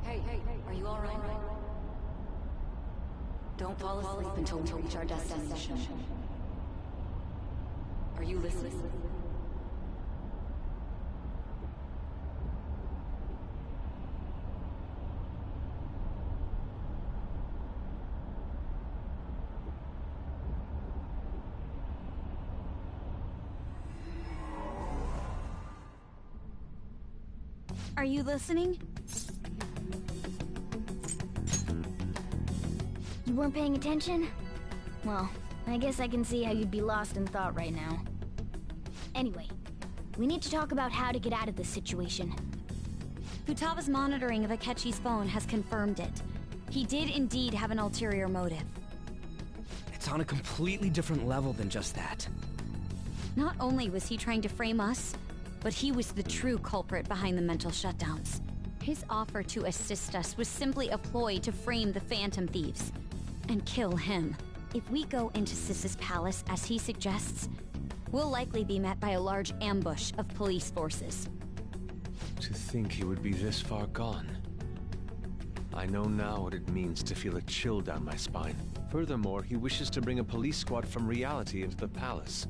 Hey, are you alright? Don't fall asleep until we reach our destination. Are you listening? Are you listening? You weren't paying attention? Well, I guess I can see how you'd be lost in thought right now. Anyway, we need to talk about how to get out of this situation. Futaba's monitoring of Akechi's phone has confirmed it. He did indeed have an ulterior motive. It's on a completely different level than just that. Not only was he trying to frame us, but he was the true culprit behind the mental shutdowns. His offer to assist us was simply a ploy to frame the Phantom Thieves and kill him. If we go into Sis's palace as he suggests, we'll likely be met by a large ambush of police forces. To think he would be this far gone. I know now what it means to feel a chill down my spine. Furthermore, he wishes to bring a police squad from reality into the palace.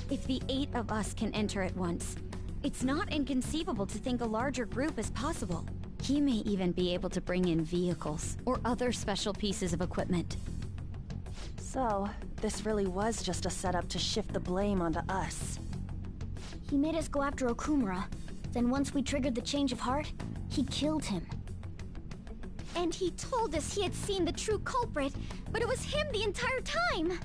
If the 8 of us can enter at once, it's not inconceivable to think a larger group is possible. He may even be able to bring in vehicles or other special pieces of equipment. So, this really was just a setup to shift the blame onto us. He made us go after Okumura. Then once we triggered the change of heart, he killed him. And he told us he had seen the true culprit, but it was him the entire time!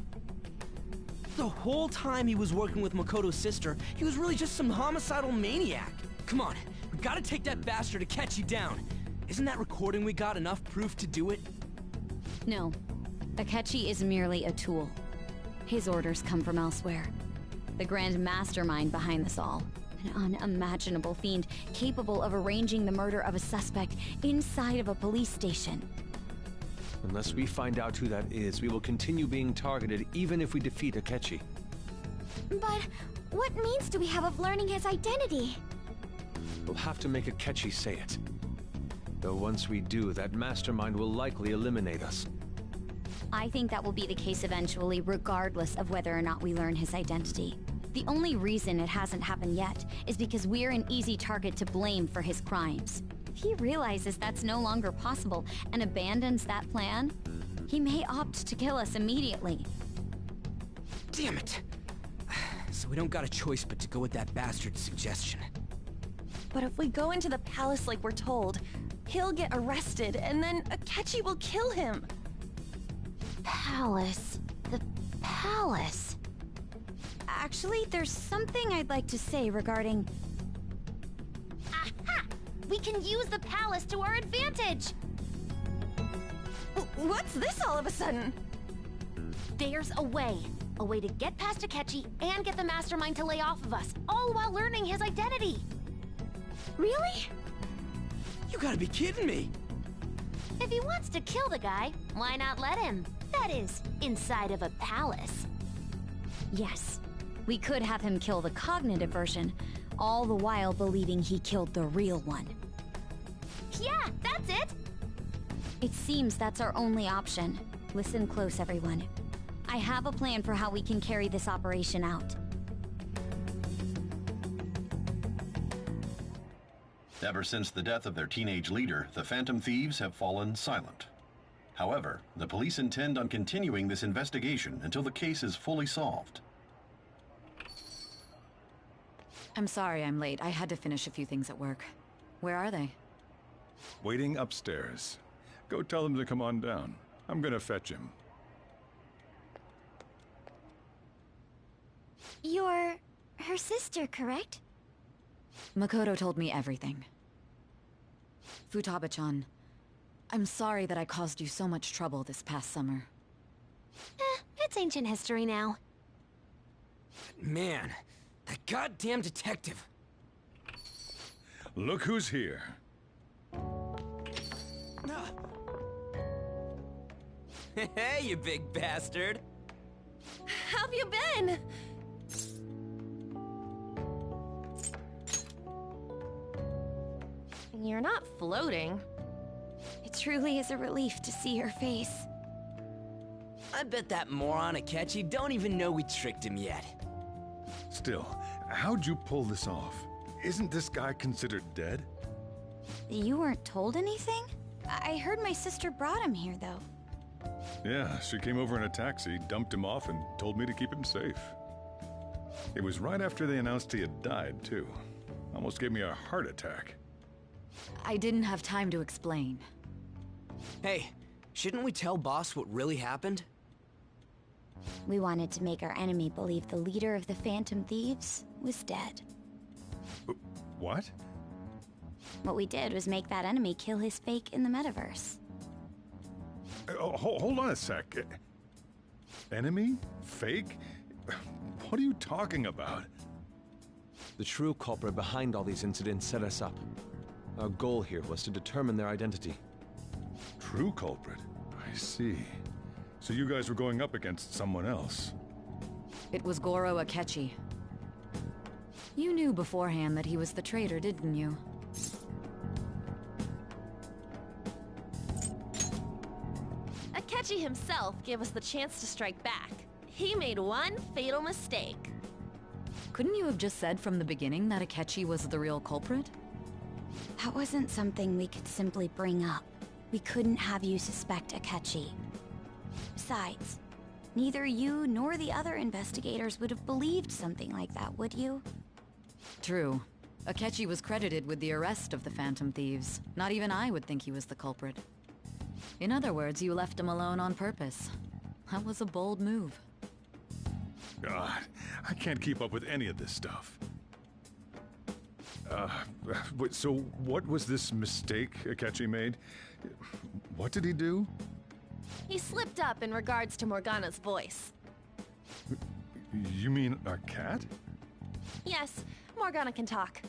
The whole time he was working with Makoto's sister, he was really just some homicidal maniac. Come on, we gotta take that bastard Akechi down. Isn't that recording we got enough proof to do it? No. Akechi is merely a tool. His orders come from elsewhere. The grand mastermind behind this all. An unimaginable fiend capable of arranging the murder of a suspect inside of a police station. Unless we find out who that is, we will continue being targeted even if we defeat Akechi. But what means do we have of learning his identity? We'll have to make Akechi say it. Though once we do, that mastermind will likely eliminate us. I think that will be the case eventually, regardless of whether or not we learn his identity. The only reason it hasn't happened yet is because we're an easy target to blame for his crimes. If he realizes that's no longer possible and abandons that plan, he may opt to kill us immediately. Damn it! So we don't got a choice but to go with that bastard's suggestion. But if we go into the palace like we're told, he'll get arrested and then Akechi will kill him. Palace. The palace. Actually, there's something I'd like to say regarding... Aha! We can use the palace to our advantage! What's this all of a sudden? There's a way. A way to get past Akechi and get the mastermind to lay off of us, all while learning his identity. Really? You gotta be kidding me! If he wants to kill the guy, why not let him? That is, inside of a palace. Yes, we could have him kill the cognitive version, all the while believing he killed the real one. Yeah, that's it! It seems that's our only option. Listen close, everyone. I have a plan for how we can carry this operation out. Ever since the death of their teenage leader, the Phantom Thieves have fallen silent. However, the police intend on continuing this investigation until the case is fully solved. I'm sorry I'm late. I had to finish a few things at work. Where are they? Waiting upstairs. Go tell them to come on down. I'm gonna fetch him. You're her sister, correct? Makoto told me everything. Futaba-chan, I'm sorry that I caused you so much trouble this past summer. It's ancient history now. Man, that goddamn detective. Look who's here. Hey, you big bastard. How have you been? You're not floating. It truly is a relief to see your face. I bet that moron Akechi don't even know we tricked him yet. Still, how'd you pull this off? Isn't this guy considered dead? You weren't told anything? I heard my sister brought him here, though. Yeah, she came over in a taxi, dumped him off, and told me to keep him safe. It was right after they announced he had died, too. Almost gave me a heart attack. I didn't have time to explain. Hey, shouldn't we tell boss what really happened? We wanted to make our enemy believe the leader of the Phantom Thieves was dead. What? What we did was make that enemy kill his fake in the metaverse. Hold on a sec. Enemy? Fake? What are you talking about? The true culprit behind all these incidents set us up. Our goal here was to determine their identity. True culprit? I see. So you guys were going up against someone else. It was Goro Akechi. You knew beforehand that he was the traitor, didn't you? Akechi himself gave us the chance to strike back. He made one fatal mistake. Couldn't you have just said from the beginning that Akechi was the real culprit? That wasn't something we could simply bring up. We couldn't have you suspect Akechi. Besides, neither you nor the other investigators would have believed something like that, would you? True. Akechi was credited with the arrest of the Phantom Thieves. Not even I would think he was the culprit. In other words, you left him alone on purpose. That was a bold move. God, I can't keep up with any of this stuff. So what was this mistake Akechi made? What did he do? He slipped up in regards to Morgana's voice. You mean a cat? Yes, Morgana can talk.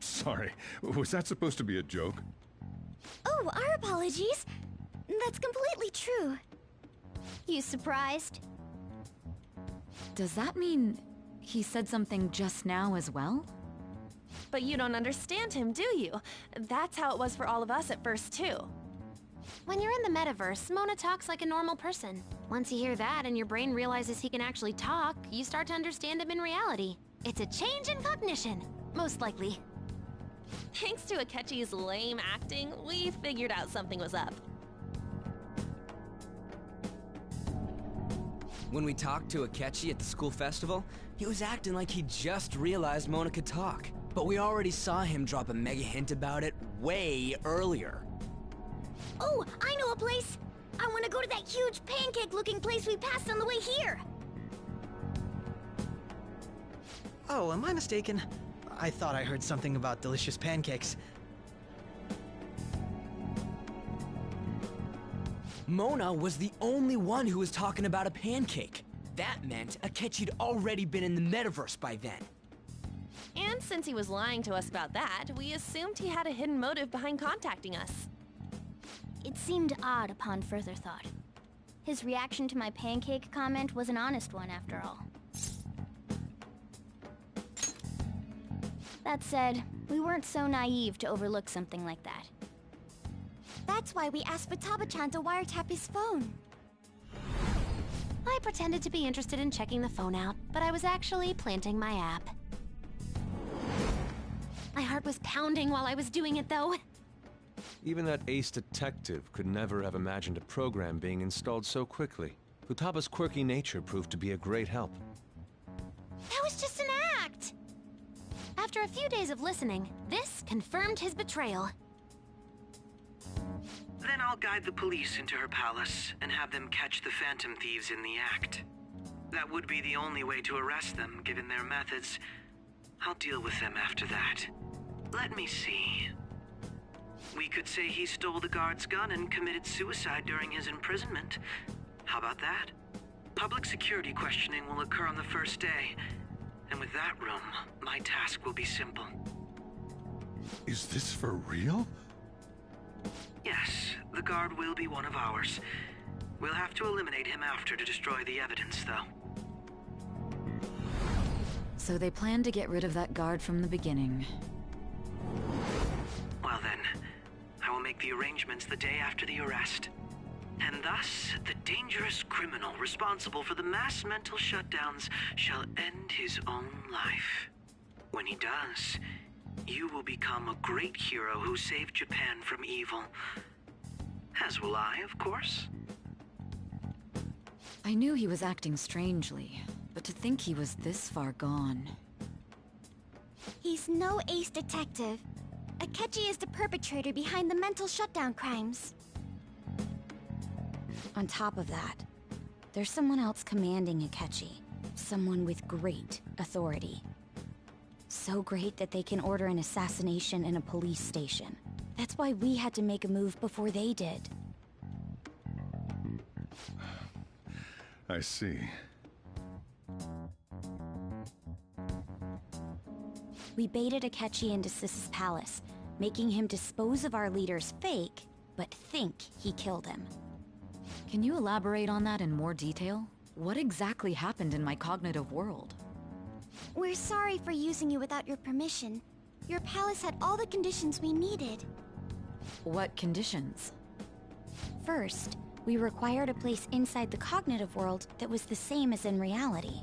Sorry, was that supposed to be a joke? Oh, our apologies. That's completely true. You surprised? Does that mean he said something just now as well? But you don't understand him, do you? That's how it was for all of us at first, too. When you're in the metaverse, Mona talks like a normal person. Once you hear that and your brain realizes he can actually talk, you start to understand him in reality. It's a change in cognition, most likely. Thanks to Akechi's lame acting, we figured out something was up. When we talked to Akechi at the school festival, he was acting like he just realized Mona could talk. But we already saw him drop a mega hint about it way earlier. Oh, I know a place! I want to go to that huge pancake-looking place we passed on the way here! Oh, am I mistaken? I thought I heard something about delicious pancakes. Mona was the only one who was talking about a pancake. That meant Akechi'd already been in the metaverse by then. And since he was lying to us about that, we assumed he had a hidden motive behind contacting us. It seemed odd upon further thought. His reaction to my pancake comment was an honest one, after all. That said, we weren't so naive to overlook something like that. That's why we asked Futaba-chan to wiretap his phone. I pretended to be interested in checking the phone out, but I was actually planting my app. My heart was pounding while I was doing it, though. Even that ace detective could never have imagined a program being installed so quickly. Futaba's quirky nature proved to be a great help. That was just an act! After a few days of listening, this confirmed his betrayal. Then I'll guide the police into her palace and have them catch the Phantom Thieves in the act. That would be the only way to arrest them, given their methods. I'll deal with them after that. Let me see. We could say he stole the guard's gun and committed suicide during his imprisonment. How about that? Public security questioning will occur on the first day. And with that room, my task will be simple. Is this for real? Yes, the guard will be one of ours. We'll have to eliminate him after to destroy the evidence, though. So they planned to get rid of that guard from the beginning. Well then, I will make the arrangements the day after the arrest. And thus, the dangerous criminal responsible for the mass mental shutdowns shall end his own life. When he does, you will become a great hero who saved Japan from evil. As will I, of course. I knew he was acting strangely, but to think he was this far gone. He's no ace detective. Akechi is the perpetrator behind the mental shutdown crimes. On top of that, there's someone else commanding Akechi. Someone with great authority. So great that they can order an assassination in a police station. That's why we had to make a move before they did. I see. We baited Akechi into Sis's palace, making him dispose of our leader's fake, but think he killed him. Can you elaborate on that in more detail? What exactly happened in my cognitive world? We're sorry for using you without your permission. Your palace had all the conditions we needed. What conditions? First, we required a place inside the cognitive world that was the same as in reality.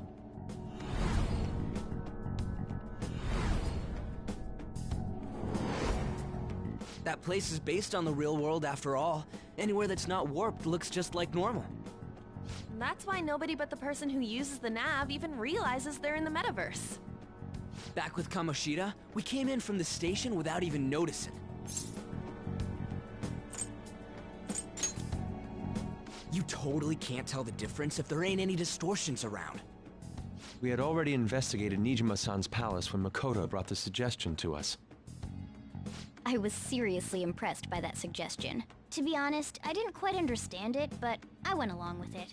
That place is based on the real world after all. Anywhere that's not warped looks just like normal. That's why nobody but the person who uses the nav even realizes they're in the metaverse. Back with Kamoshida, we came in from the station without even noticing. You totally can't tell the difference if there ain't any distortions around. We had already investigated Nijima-san's palace when Makoto brought the suggestion to us. I was seriously impressed by that suggestion. To be honest, I didn't quite understand it, but I went along with it.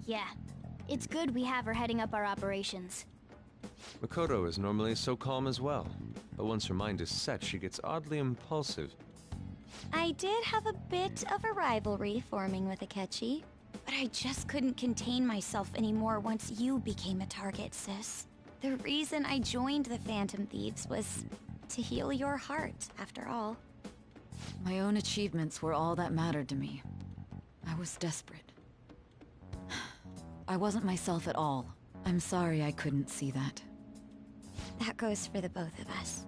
Yeah, it's good we have her heading up our operations. Makoto is normally so calm as well, but once her mind is set, she gets oddly impulsive. I did have a bit of a rivalry forming with Akechi, but I just couldn't contain myself anymore once you became a target, sis. The reason I joined the Phantom Thieves was to heal your heart, after all. My own achievements were all that mattered to me. I was desperate. I wasn't myself at all. I'm sorry I couldn't see that. That goes for the both of us.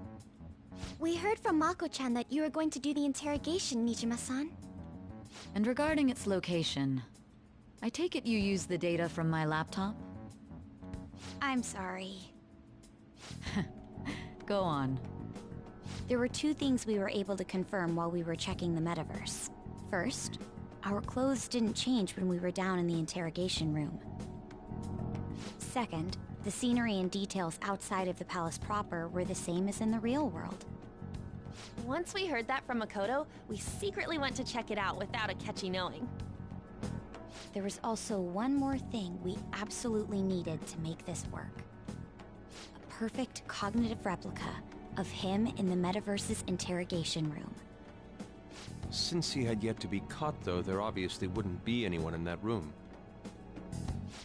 We heard from Mako-chan that you were going to do the interrogation, Nijima-san. And regarding its location, I take it you used the data from my laptop? I'm sorry. Go on. There were two things we were able to confirm while we were checking the metaverse. First, our clothes didn't change when we were down in the interrogation room. Second, the scenery and details outside of the palace proper were the same as in the real world. Once we heard that from Makoto, we secretly went to check it out without Akechi knowing. There was also one more thing we absolutely needed to make this work. A perfect cognitive replica of him in the metaverse's interrogation room. Since he had yet to be caught, though, there obviously wouldn't be anyone in that room.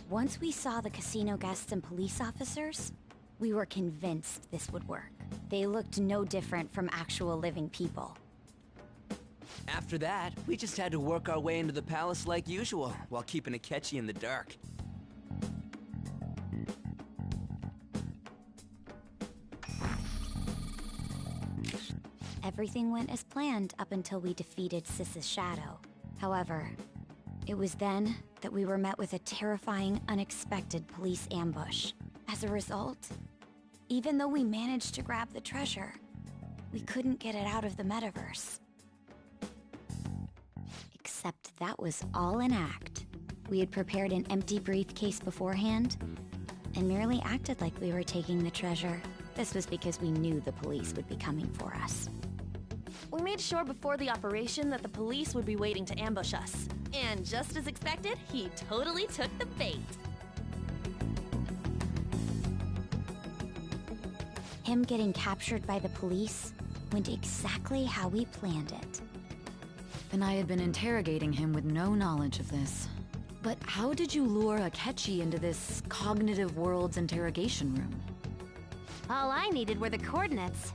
Once we saw the casino guests and police officers, we were convinced this would work. They looked no different from actual living people. After that, we just had to work our way into the palace like usual, while keeping Akechi in the dark. Everything went as planned up until we defeated Sis's shadow. However, it was then that we were met with a terrifying, unexpected police ambush. As a result, even though we managed to grab the treasure, we couldn't get it out of the metaverse. Except that was all an act. We had prepared an empty briefcase beforehand and merely acted like we were taking the treasure. This was because we knew the police would be coming for us. We made sure before the operation that the police would be waiting to ambush us. And just as expected, he totally took the bait. Him getting captured by the police went exactly how we planned it. And I had been interrogating him with no knowledge of this. But how did you lure Akechi into this cognitive world's interrogation room? All I needed were the coordinates.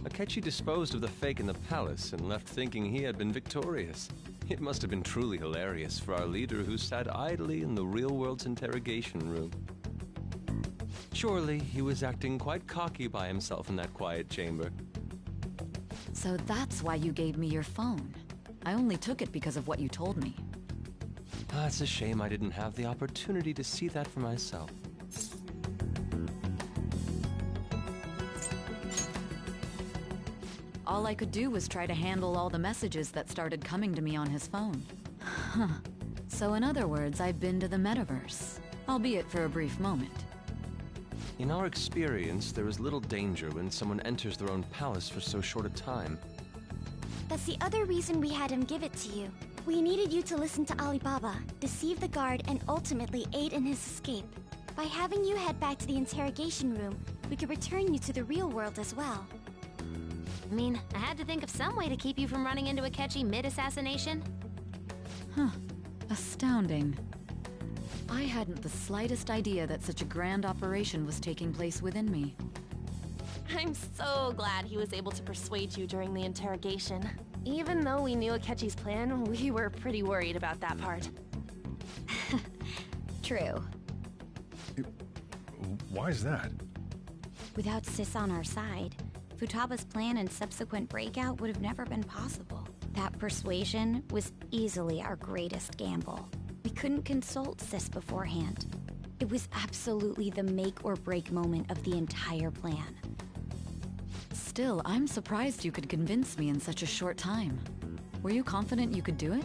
Akechi disposed of the fake in the palace and left thinking he had been victorious. It must have been truly hilarious for our leader who sat idly in the real world's interrogation room. Surely he was acting quite cocky by himself in that quiet chamber. So that's why you gave me your phone. I only took it because of what you told me. It's a shame I didn't have the opportunity to see that for myself. All I could do was try to handle all the messages that started coming to me on his phone. Huh. So in other words, I've been to the metaverse, albeit for a brief moment. In our experience, there is little danger when someone enters their own palace for so short a time. That's the other reason we had him give it to you. We needed you to listen to Alibaba, deceive the guard, and ultimately aid in his escape. By having you head back to the interrogation room, we could return you to the real world as well. I mean, I had to think of some way to keep you from running into Akechi mid-assassination. Huh. Astounding. I hadn't the slightest idea that such a grand operation was taking place within me. I'm so glad he was able to persuade you during the interrogation. Even though we knew Akechi's plan, we were pretty worried about that part. True. Why is that? Without Sis on our side, Futaba's plan and subsequent breakout would have never been possible. That persuasion was easily our greatest gamble. We couldn't consult Sis beforehand. It was absolutely the make or break moment of the entire plan. Still, I'm surprised you could convince me in such a short time. Were you confident you could do it?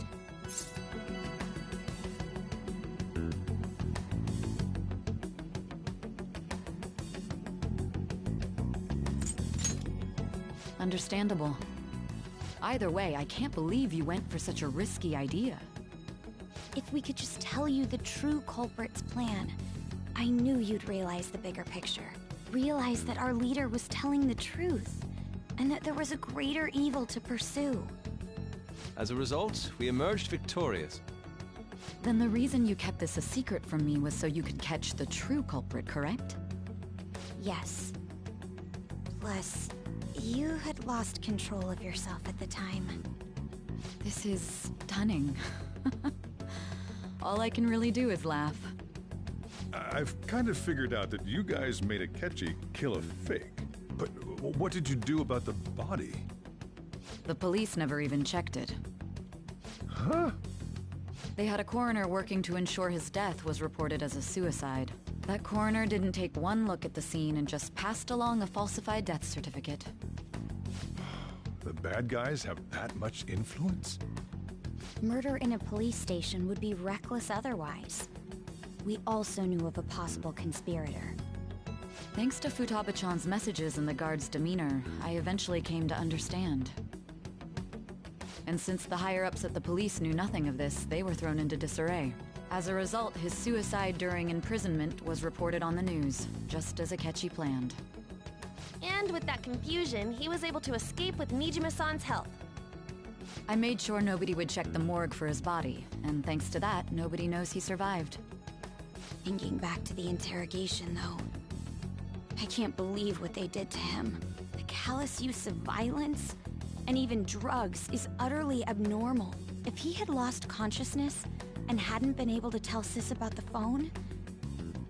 Understandable. Either way, I can't believe you went for such a risky idea. If we could just tell you the true culprit's plan, I knew you'd realize the bigger picture. Realize that our leader was telling the truth, and that there was a greater evil to pursue. As a result, we emerged victorious. Then the reason you kept this a secret from me was so you could catch the true culprit, correct? Yes. Plus, you had lost control of yourself at the time. This is stunning. All I can really do is laugh. I've kind of figured out that you guys made Akechi kill a fake. But what did you do about the body? The police never even checked it. Huh? They had a coroner working to ensure his death was reported as a suicide. That coroner didn't take one look at the scene and just passed along a falsified death certificate. The bad guys have that much influence? Murder in a police station would be reckless otherwise. We also knew of a possible conspirator. Thanks to Futaba-chan's messages and the guard's demeanor, I eventually came to understand. And since the higher-ups at the police knew nothing of this, they were thrown into disarray. As a result, his suicide during imprisonment was reported on the news, just as Akechi planned. And with that confusion, he was able to escape with Nijima-san's help. I made sure nobody would check the morgue for his body, and thanks to that, nobody knows he survived. Thinking back to the interrogation, though, I can't believe what they did to him. The callous use of violence, and even drugs, is utterly abnormal. If he had lost consciousness and hadn't been able to tell Sis about the phone,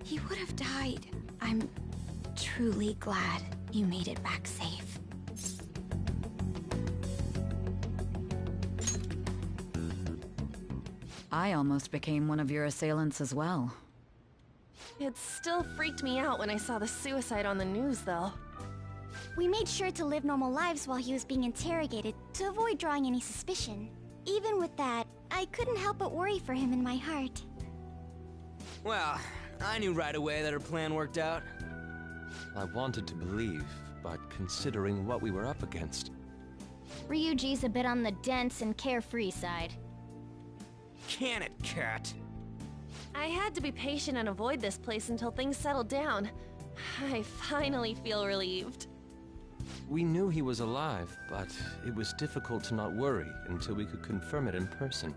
he would have died. I'm truly glad you made it back safe. I almost became one of your assailants as well. It still freaked me out when I saw the suicide on the news, though. We made sure to live normal lives while he was being interrogated to avoid drawing any suspicion. Even with that, I couldn't help but worry for him in my heart. Well, I knew right away that her plan worked out. I wanted to believe, but considering what we were up against... Ryuji's a bit on the dense and carefree side. Can it, Cat? I had to be patient and avoid this place until things settled down. I finally feel relieved. We knew he was alive, but it was difficult to not worry until we could confirm it in person.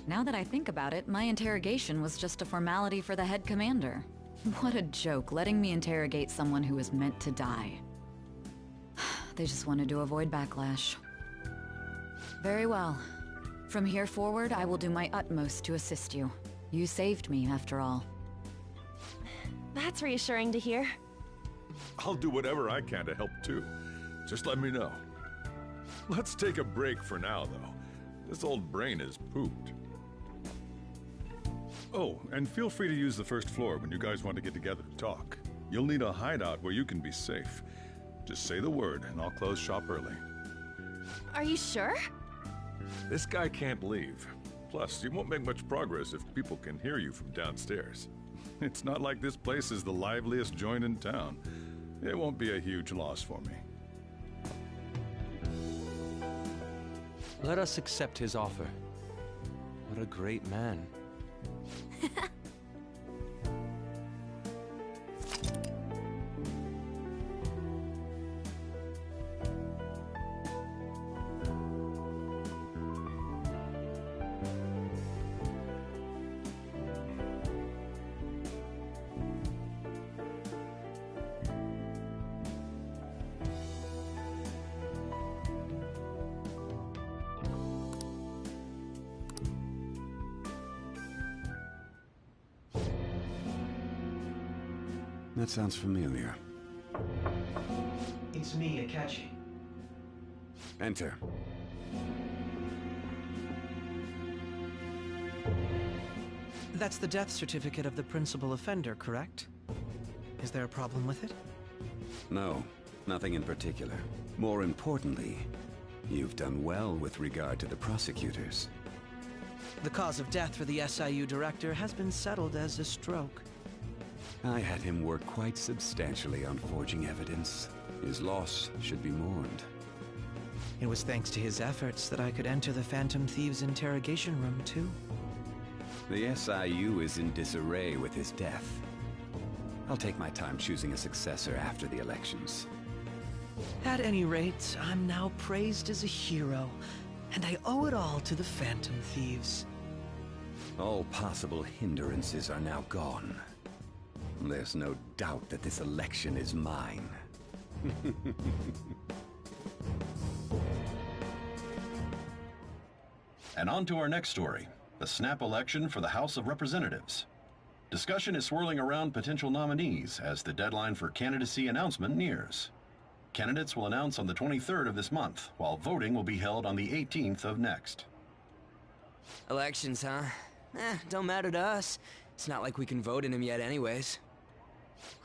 Now that I think about it, my interrogation was just a formality for the head commander. What a joke, letting me interrogate someone who was meant to die. They just wanted to avoid backlash. Very well. From here forward, I will do my utmost to assist you. You saved me, after all. That's reassuring to hear. I'll do whatever I can to help too. Just let me know. Let's take a break for now, though. This old brain is pooped. Oh, and feel free to use the first floor when you guys want to get together to talk. You'll need a hideout where you can be safe. Just say the word, and I'll close shop early. Are you sure? This guy can't leave. Plus, you won't make much progress if people can hear you from downstairs. It's not like this place is the liveliest joint in town. It won't be a huge loss for me. Let us accept his offer. What a great man. That sounds familiar. It's me, Akechi. Enter. That's the death certificate of the principal offender, correct? Is there a problem with it? No, nothing in particular. More importantly, you've done well with regard to the prosecutors. The cause of death for the SIU director has been settled as a stroke. I had him work quite substantially on forging evidence. His loss should be mourned. It was thanks to his efforts that I could enter the Phantom Thieves' interrogation room, too. The SIU is in disarray with his death. I'll take my time choosing a successor after the elections. At any rate, I'm now praised as a hero, and I owe it all to the Phantom Thieves. All possible hindrances are now gone. There's no doubt that this election is mine. And on to our next story, the snap election for the House of Representatives. Discussion is swirling around potential nominees as the deadline for candidacy announcement nears. Candidates will announce on the 23rd of this month, while voting will be held on the 18th of next. Elections, huh? Don't matter to us. It's not like we can vote in them yet anyways.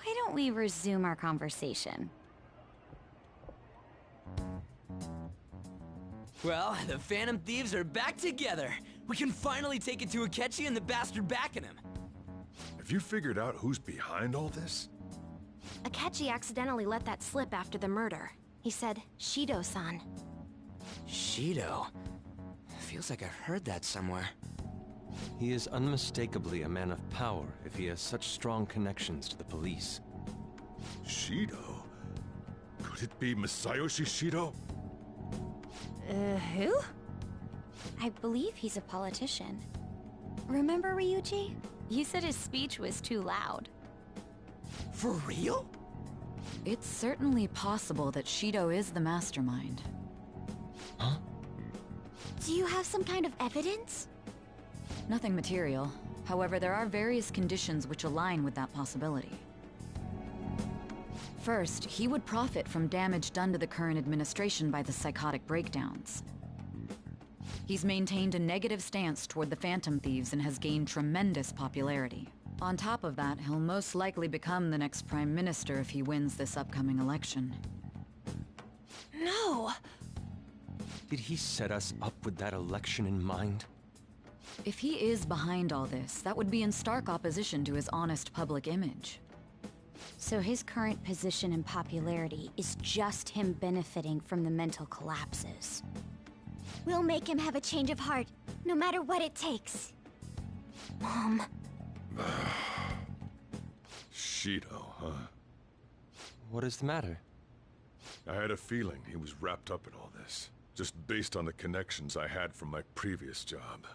Why don't we resume our conversation? Well, the Phantom Thieves are back together. We can finally take it to Akechi and the bastard backing him. Have you figured out who's behind all this? Akechi accidentally let that slip after the murder. He said, Shido-san. Shido? Feels like I've heard that somewhere. He is unmistakably a man of power if he has such strong connections to the police. Shido? Could it be Masayoshi Shido? Who? I believe he's a politician. Remember Ryuji? You said his speech was too loud. For real? It's certainly possible that Shido is the mastermind. Huh? Do you have some kind of evidence? Nothing material. However, there are various conditions which align with that possibility. First, he would profit from damage done to the current administration by the psychotic breakdowns. He's maintained a negative stance toward the Phantom Thieves and has gained tremendous popularity. On top of that, he'll most likely become the next Prime Minister if he wins this upcoming election. No! Did he set us up with that election in mind? If he is behind all this, that would be in stark opposition to his honest public image. So his current position and popularity is just him benefiting from the mental collapses. We'll make him have a change of heart, no matter what it takes. Mom. Shido, huh? What is the matter? I had a feeling he was wrapped up in all this, just based on the connections I had from my previous job.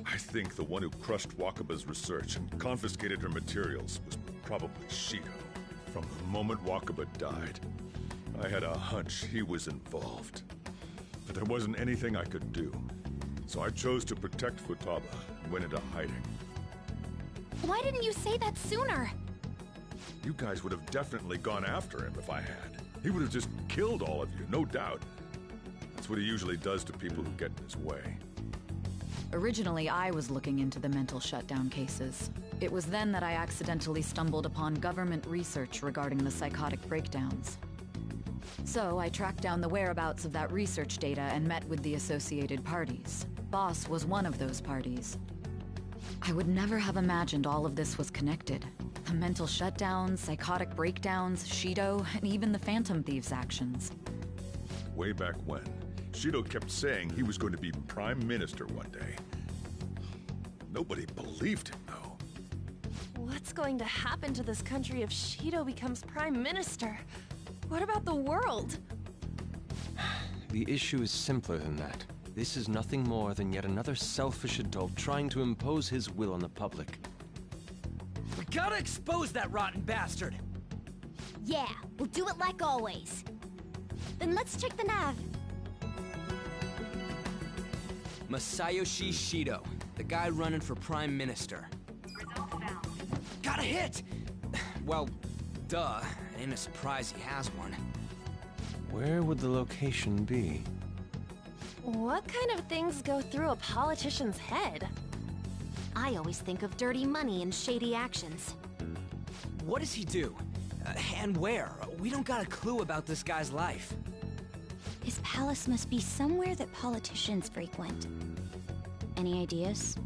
I think the one who crushed Wakaba's research and confiscated her materials was probably Shido. From the moment Wakaba died, I had a hunch he was involved. But there wasn't anything I could do, so I chose to protect Futaba and went into hiding. Why didn't you say that sooner? You guys would have definitely gone after him if I had. He would have just killed all of you, no doubt. That's what he usually does to people who get in his way. Originally, I was looking into the mental shutdown cases. It was then that I accidentally stumbled upon government research regarding the psychotic breakdowns. So I tracked down the whereabouts of that research data and met with the associated parties. Boss was one of those parties. I would never have imagined all of this was connected. The mental shutdowns, psychotic breakdowns, Shido, and even the Phantom Thieves' actions. Way back when, Shido kept saying he was going to be Prime Minister one day. Nobody believed him, though. What's going to happen to this country if Shido becomes Prime Minister? What about the world? The issue is simpler than that. This is nothing more than yet another selfish adult trying to impose his will on the public. We gotta expose that rotten bastard! Yeah, we'll do it like always. Then let's check the nav. Masayoshi Shido, the guy running for Prime Minister. Got a hit! Well, duh. Ain't a surprise he has one. Where would the location be? What kind of things go through a politician's head? I always think of dirty money and shady actions. What does he do? And where? We don't got a clue about this guy's life. His palace must be somewhere that politicians frequent. Any ideas?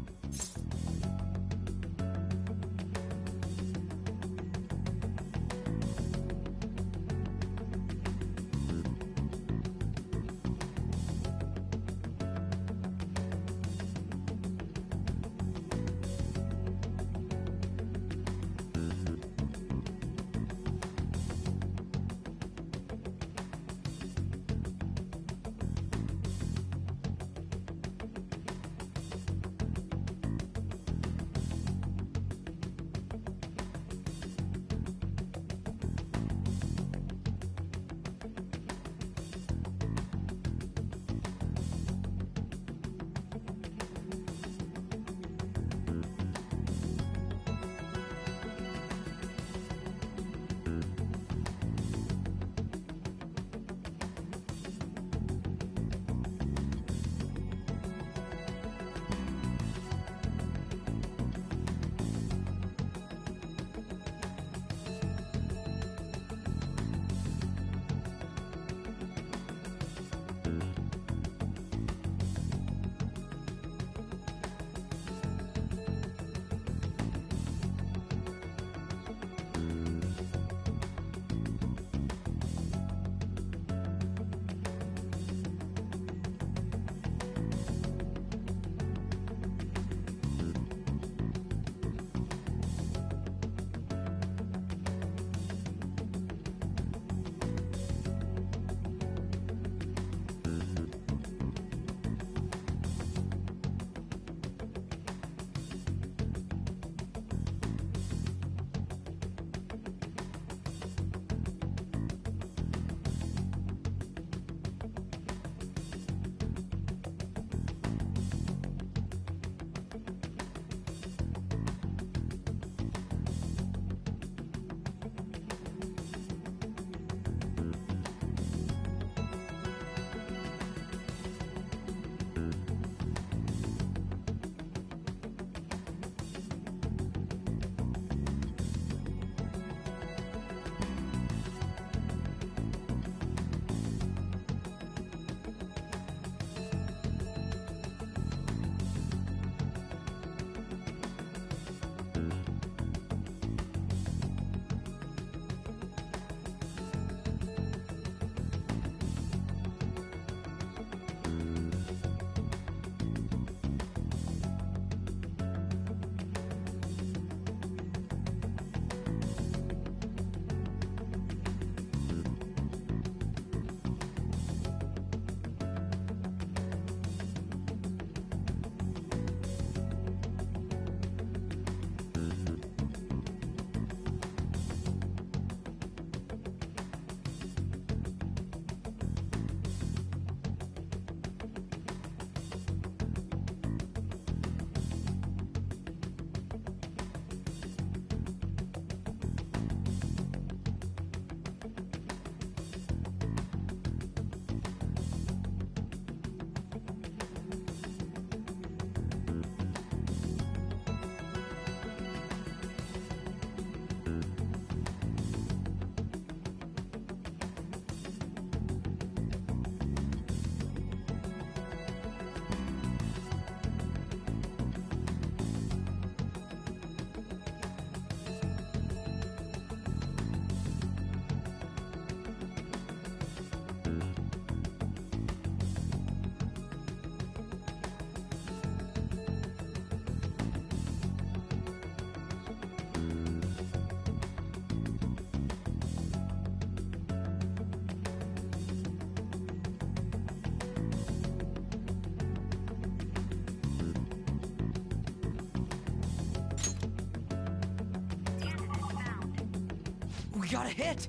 got a hit!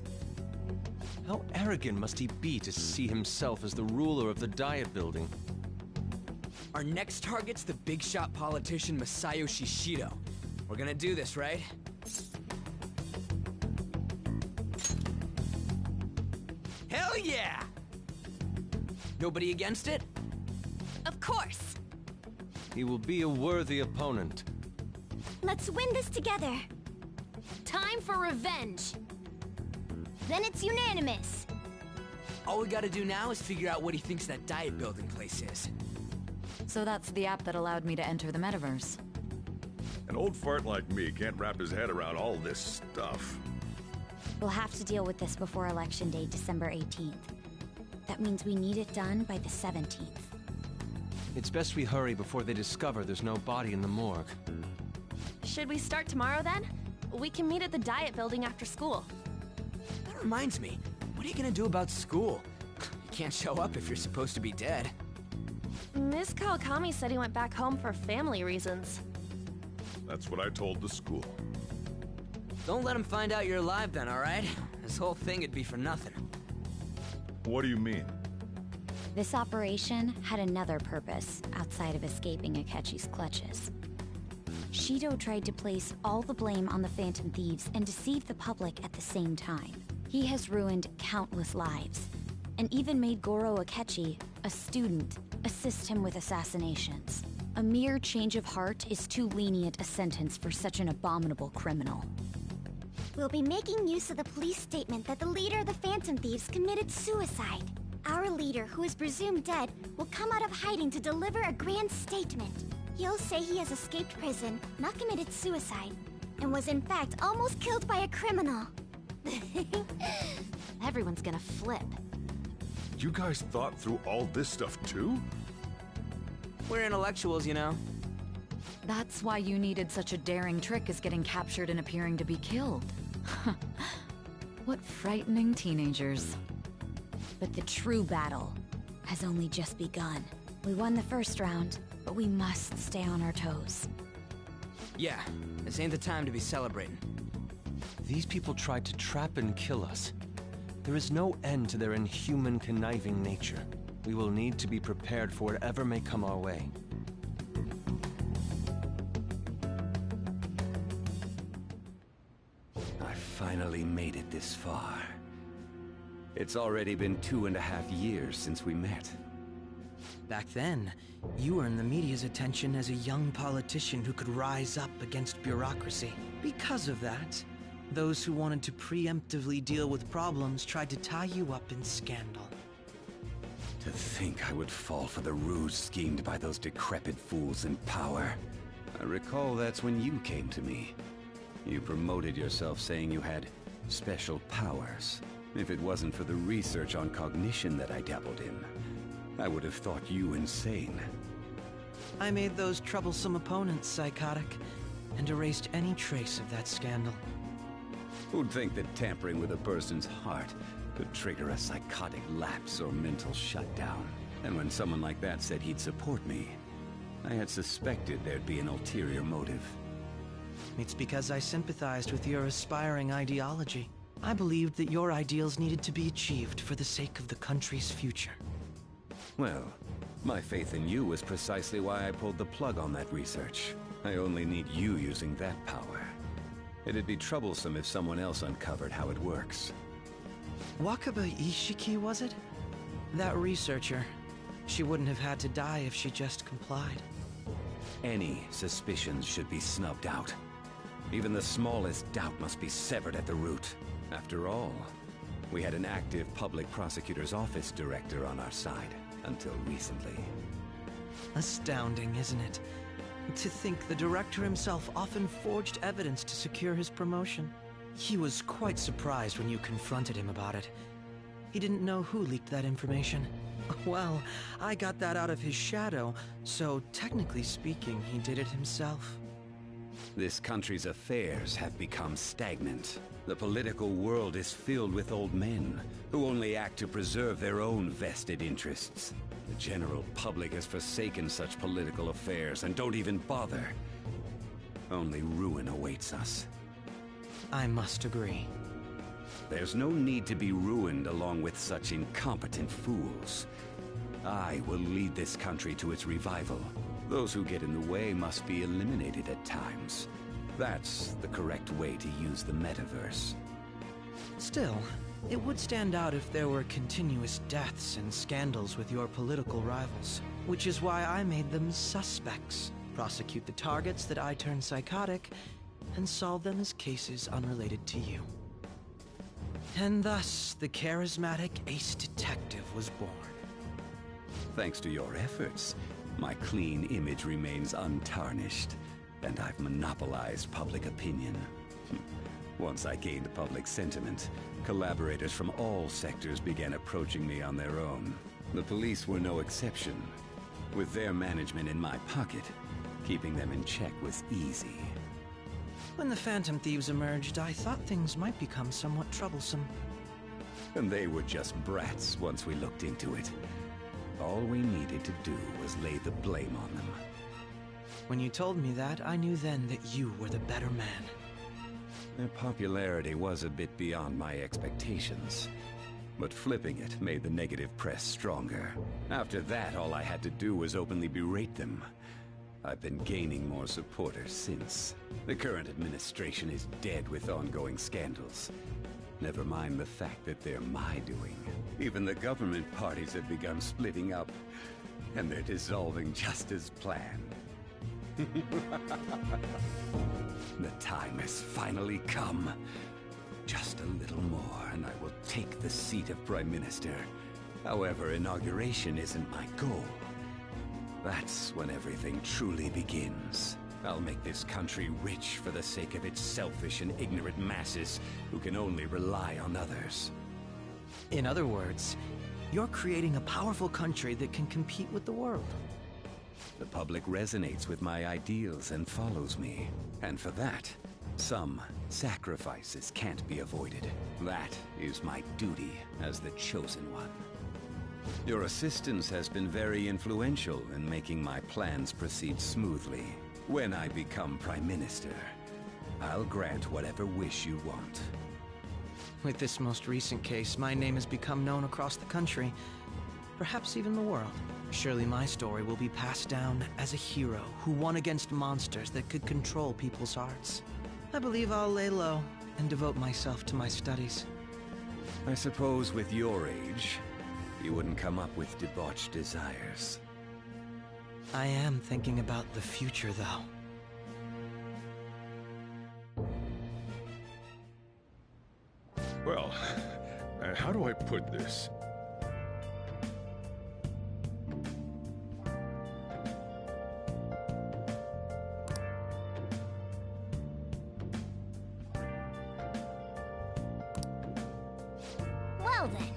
How arrogant must he be to see himself as the ruler of the Diet Building? Our next target's the big shot politician Masayo Shishido. We're gonna do this, right? Hell yeah! Nobody against it? Of course! He will be a worthy opponent. Let's win this together. Time for revenge. Then it's unanimous. All we gotta do now is figure out what he thinks that Diet Building place is. So that's the app that allowed me to enter the metaverse. An old fart like me can't wrap his head around all this stuff. We'll have to deal with this before Election Day, December 18th. That means we need it done by the 17th. It's best we hurry before they discover there's no body in the morgue. Should we start tomorrow then? We can meet at the Diet Building after school. That reminds me, what are you gonna do about school? You can't show up if you're supposed to be dead. Miss Kawakami said he went back home for family reasons. That's what I told the school. Don't let him find out you're alive then, alright? This whole thing would be for nothing. What do you mean? This operation had another purpose outside of escaping Akechi's clutches. Shido tried to place all the blame on the Phantom Thieves and deceive the public at the same time. He has ruined countless lives, and even made Goro Akechi, a student, assist him with assassinations. A mere change of heart is too lenient a sentence for such an abominable criminal. We'll be making use of the police statement that the leader of the Phantom Thieves committed suicide. Our leader, who is presumed dead, will come out of hiding to deliver a grand statement. He'll say he has escaped prison, not committed suicide, and was in fact almost killed by a criminal. Everyone's gonna flip. You guys thought through all this stuff too? We're intellectuals, you know. That's why you needed such a daring trick as getting captured and appearing to be killed. What frightening teenagers. But the true battle has only just begun. We won the first round, but we must stay on our toes. Yeah, this ain't the time to be celebrating. These people tried to trap and kill us. There is no end to their inhuman, conniving nature. We will need to be prepared for whatever may come our way. I finally made it this far. It's already been 2.5 years since we met. Back then, you earned the media's attention as a young politician who could rise up against bureaucracy. Because of that, those who wanted to preemptively deal with problems tried to tie you up in scandal. To think I would fall for the ruse schemed by those decrepit fools in power. I recall that's when you came to me. You promoted yourself saying you had special powers. If it wasn't for the research on cognition that I dabbled in, I would have thought you insane. I made those troublesome opponents psychotic, and erased any trace of that scandal. Who'd think that tampering with a person's heart could trigger a psychotic lapse or mental shutdown? And when someone like that said he'd support me, I had suspected there'd be an ulterior motive. It's because I sympathized with your aspiring ideology. I believed that your ideals needed to be achieved for the sake of the country's future. Well, my faith in you was precisely why I pulled the plug on that research. I only need you using that power. It'd be troublesome if someone else uncovered how it works. Wakaba Ishiki, was it? That researcher. She wouldn't have had to die if she just complied. Any suspicions should be snubbed out. Even the smallest doubt must be severed at the root. After all, we had an active public prosecutor's office director on our side, until recently. Astounding, isn't it? To think the director himself often forged evidence to secure his promotion. He was quite surprised when you confronted him about it. He didn't know who leaked that information. Well, I got that out of his shadow, so technically speaking, he did it himself. This country's affairs have become stagnant. The political world is filled with old men who only act to preserve their own vested interests. The general public has forsaken such political affairs and don't even bother. Only ruin awaits us. I must agree. There's no need to be ruined along with such incompetent fools. I will lead this country to its revival. Those who get in the way must be eliminated at times. That's the correct way to use the metaverse. Still, it would stand out if there were continuous deaths and scandals with your political rivals, which is why I made them suspects. Prosecute the targets that I turn psychotic, and solve them as cases unrelated to you. And thus, the charismatic ace detective was born. Thanks to your efforts, my clean image remains untarnished, and I've monopolized public opinion. Once I gained public sentiment, collaborators from all sectors began approaching me on their own. The police were no exception. With their management in my pocket, keeping them in check was easy. When the Phantom Thieves emerged, I thought things might become somewhat troublesome. And they were just brats once we looked into it. All we needed to do was lay the blame on them. When you told me that, I knew then that you were the better man. Their popularity was a bit beyond my expectations. But flipping it made the negative press stronger. After that, all I had to do was openly berate them. I've been gaining more supporters since. The current administration is dead with ongoing scandals. Never mind the fact that they're my doing. Even the government parties have begun splitting up, and they're dissolving just as planned. The time has finally come. Just a little more, and I will take the seat of Prime Minister. However, inauguration isn't my goal. That's when everything truly begins. I'll make this country rich for the sake of its selfish and ignorant masses who can only rely on others. In other words, you're creating a powerful country that can compete with the world. The public resonates with my ideals and follows me. And for that, some sacrifices can't be avoided. That is my duty as the Chosen One. Your assistance has been very influential in making my plans proceed smoothly. When I become Prime Minister, I'll grant whatever wish you want. With this most recent case, my name has become known across the country, perhaps even the world. Surely my story will be passed down as a hero who won against monsters that could control people's hearts. I believe I'll lay low and devote myself to my studies. I suppose with your age, you wouldn't come up with debauched desires. I am thinking about the future, though. Well, how do I put this? Well then.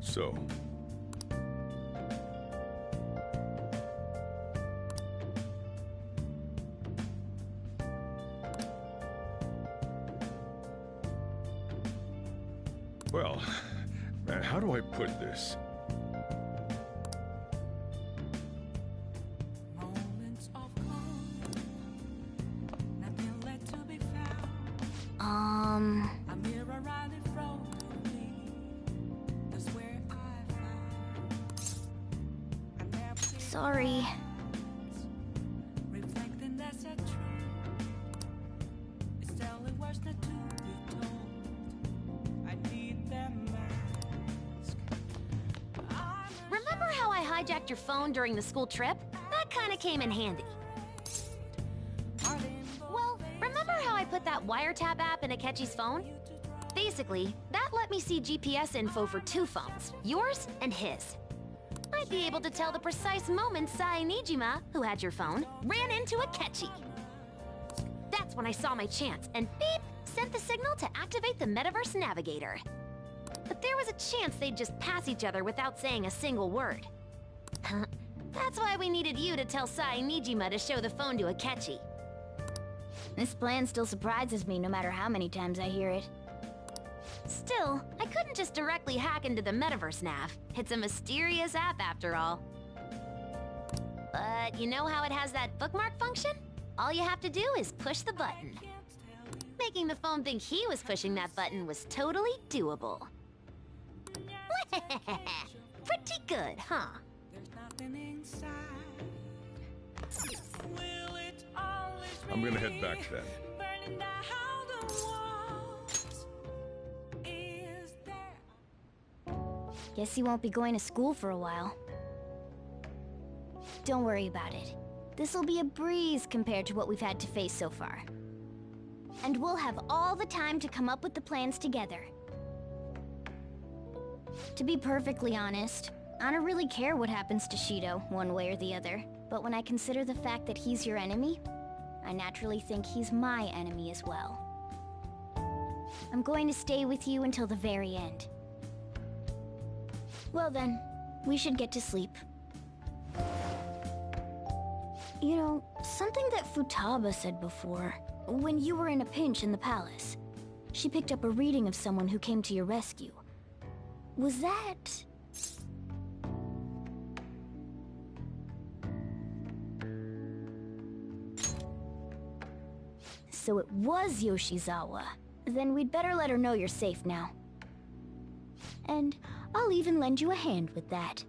So, well, how do I put this? Sorry. Reflecting that's a truth. hijacked your phone during the school trip? That kinda came in handy. Well, remember how I put that wiretap app in Akechi's phone? Basically, that let me see GPS info for 2 phones, yours and his. I'd be able to tell the precise moment Sai Nijima, who had your phone, ran into Akechi. That's when I saw my chance, and beep, sent the signal to activate the Metaverse Navigator. But there was a chance they'd just pass each other without saying a single word. That's why we needed you to tell Sai Nijima to show the phone to Akechi. This plan still surprises me no matter how many times I hear it. Still, I couldn't just directly hack into the Metaverse Nav. It's a mysterious app after all. But you know how it has that bookmark function? All you have to do is push the button. Making the phone think he was pushing that button was totally doable. Pretty good, huh? I'm gonna head back then. Guess he won't be going to school for a while. Don't worry about it. This'll be a breeze compared to what we've had to face so far. And we'll have all the time to come up with the plans together. To be perfectly honest, I don't really care what happens to Shido, one way or the other. But when I consider the fact that he's your enemy, I naturally think he's my enemy as well. I'm going to stay with you until the very end. Well then, we should get to sleep. You know, something that Futaba said before, when you were in a pinch in the palace, she picked up a reading of someone who came to your rescue. Was that... So it was Yoshizawa. Then we'd better let her know you're safe now. And I'll even lend you a hand with that.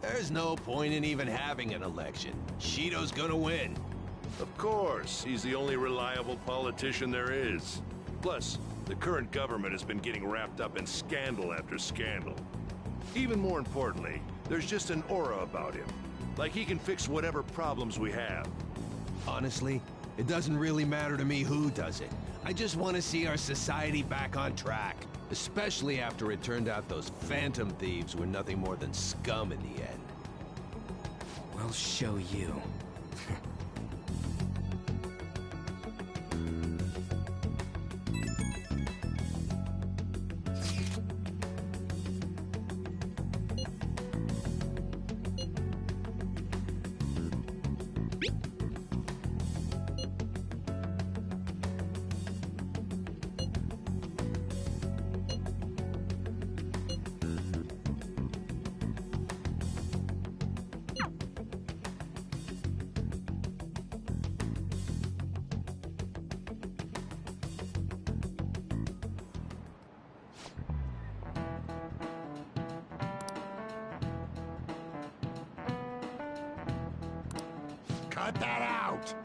There's no point in even having an election. Shido's gonna win. Of course, he's the only reliable politician there is. Plus, the current government has been getting wrapped up in scandal after scandal. Even more importantly, there's just an aura about him. Like he can fix whatever problems we have. Honestly, it doesn't really matter to me who does it. I just want to see our society back on track. Especially after it turned out those Phantom Thieves were nothing more than scum in the end. We'll show you. Cut that out!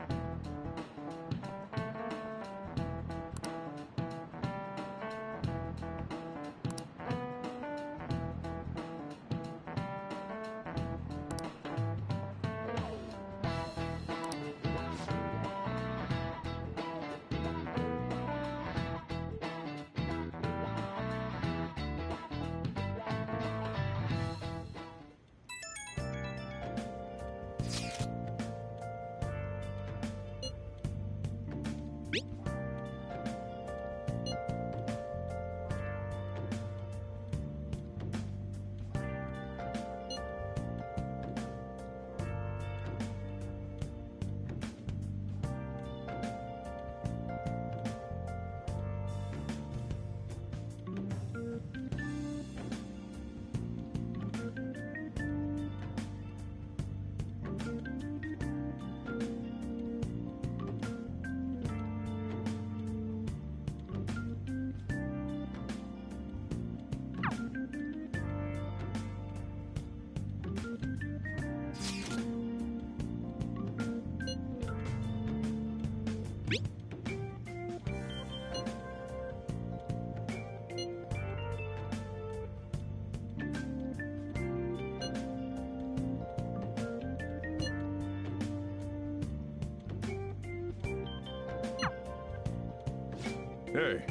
Hey.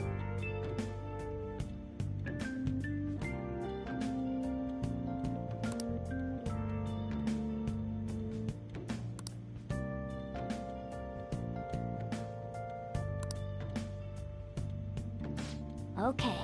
Okay.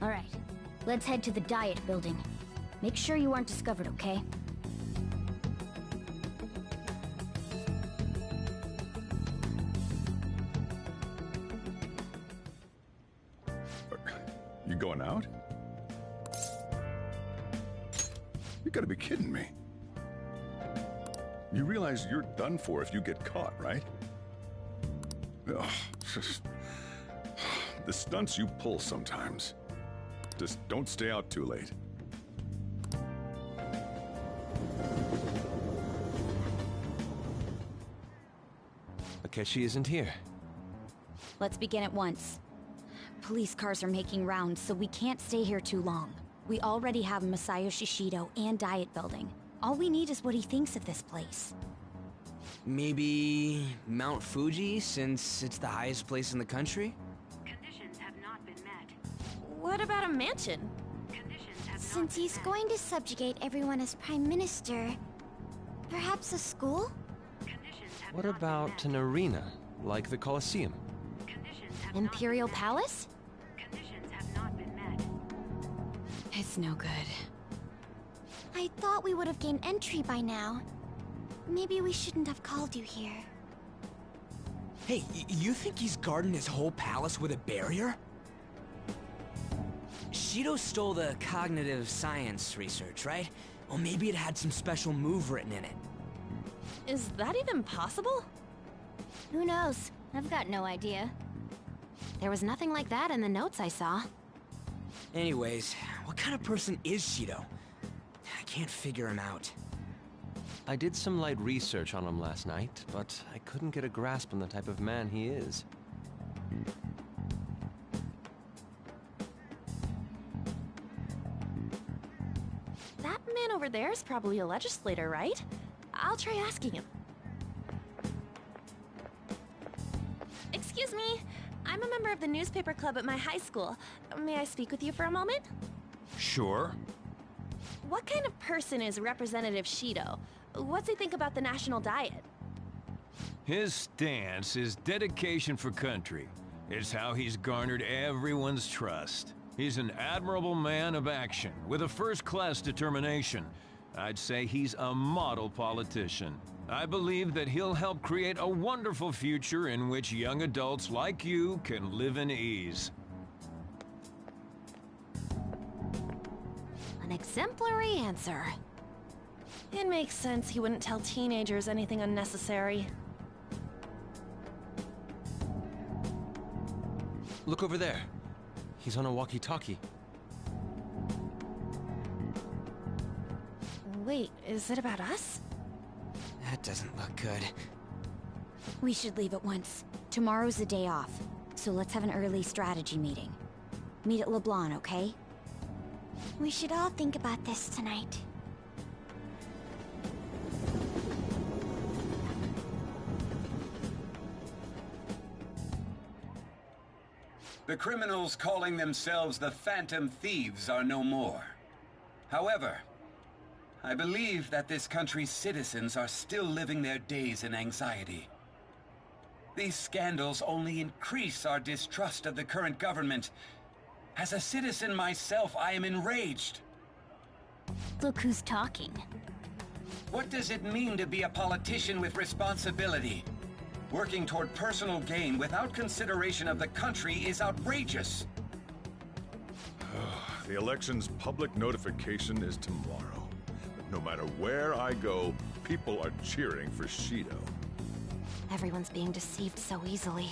All right, let's head to the Diet Building. Make sure you aren't discovered, okay? You going out? You gotta be kidding me. You realize you're done for if you get caught, right? Ugh, the stunts you pull sometimes. Just don't stay out too late. Akechi isn't here. Let's begin at once. Police cars are making rounds, so we can't stay here too long. We already have Masayoshi Shido and Diet Building. All we need is what he thinks of this place. Maybe Mount Fuji, since it's the highest place in the country? What about a mansion? Since he's going to subjugate everyone as Prime Minister, perhaps a school? What about an arena, like the Colosseum? Imperial Palace? It's no good. I thought we would have gained entry by now. Maybe we shouldn't have called you here. Hey, you think he's guarding his whole palace with a barrier? Shido stole the cognitive science research, right? Well, maybe it had some special move written in it. Is that even possible? Who knows? I've got no idea. There was nothing like that in the notes I saw. Anyways, what kind of person is Shido? I can't figure him out. I did some light research on him last night, but I couldn't get a grasp on the type of man he is. That man over there is probably a legislator, right? I'll try asking him. Excuse me, I'm a member of the newspaper club at my high school. May I speak with you for a moment? Sure. What kind of person is Representative Shido? What's he think about the national diet? His stance is dedication for country. It's how he's garnered everyone's trust. He's an admirable man of action, with a first-class determination. I'd say he's a model politician. I believe that he'll help create a wonderful future in which young adults like you can live in ease. An exemplary answer. It makes sense he wouldn't tell teenagers anything unnecessary. Look over there. He's on a walkie-talkie. Wait, is it about us? That doesn't look good. We should leave at once. Tomorrow's the day off, so let's have an early strategy meeting. Meet at LeBlanc, okay? We should all think about this tonight. The criminals calling themselves the Phantom Thieves are no more. However, I believe that this country's citizens are still living their days in anxiety. These scandals only increase our distrust of the current government. As a citizen myself, I am enraged. Look who's talking. What does it mean to be a politician with responsibility? Working toward personal gain without consideration of the country is outrageous. The election's public notification is tomorrow. No matter where I go, people are cheering for Shido. Everyone's being deceived so easily.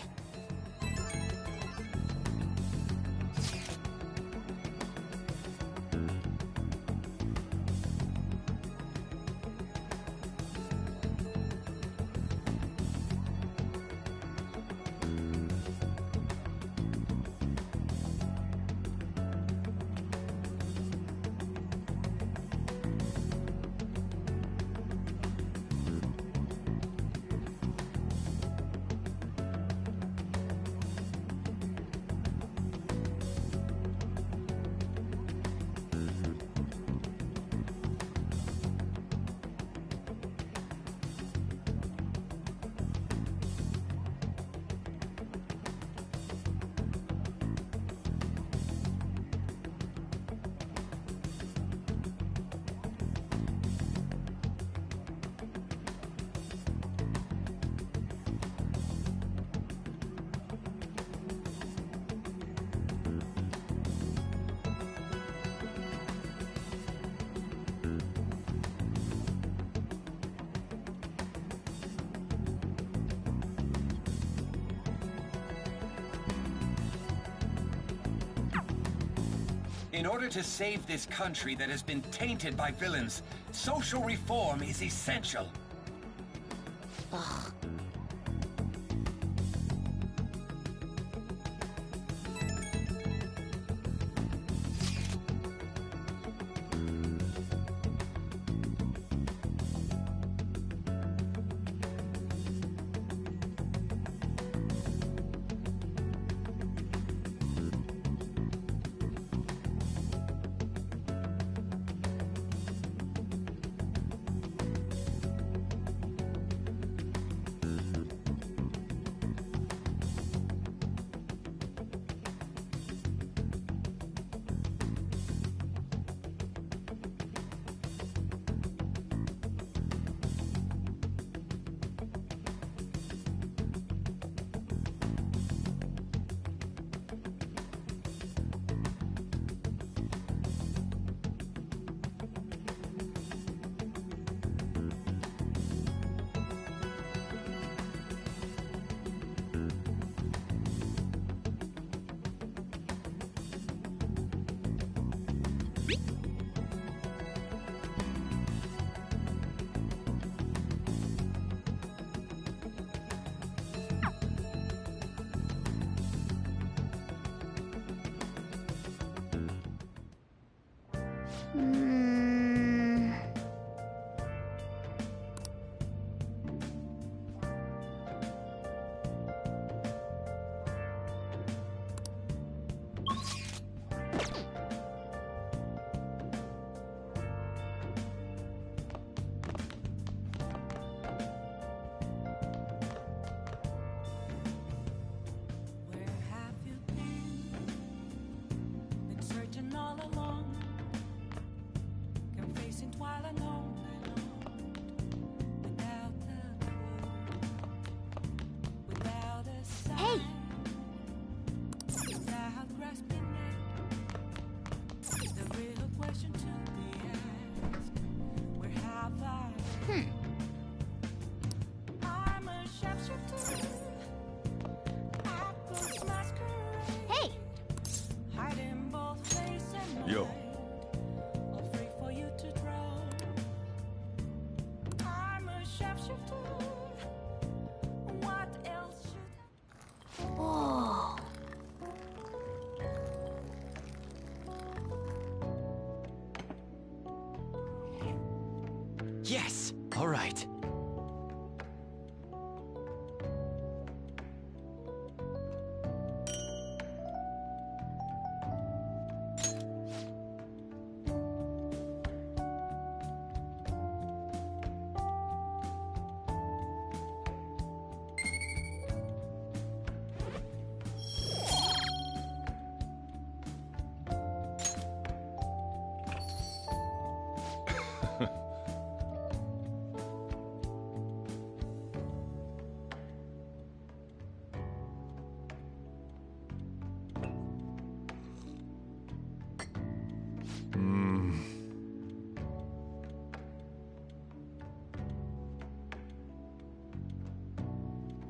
In order to save this country that has been tainted by villains, social reform is essential. Ugh. Hey! Yo. Whoa. Yes! All right.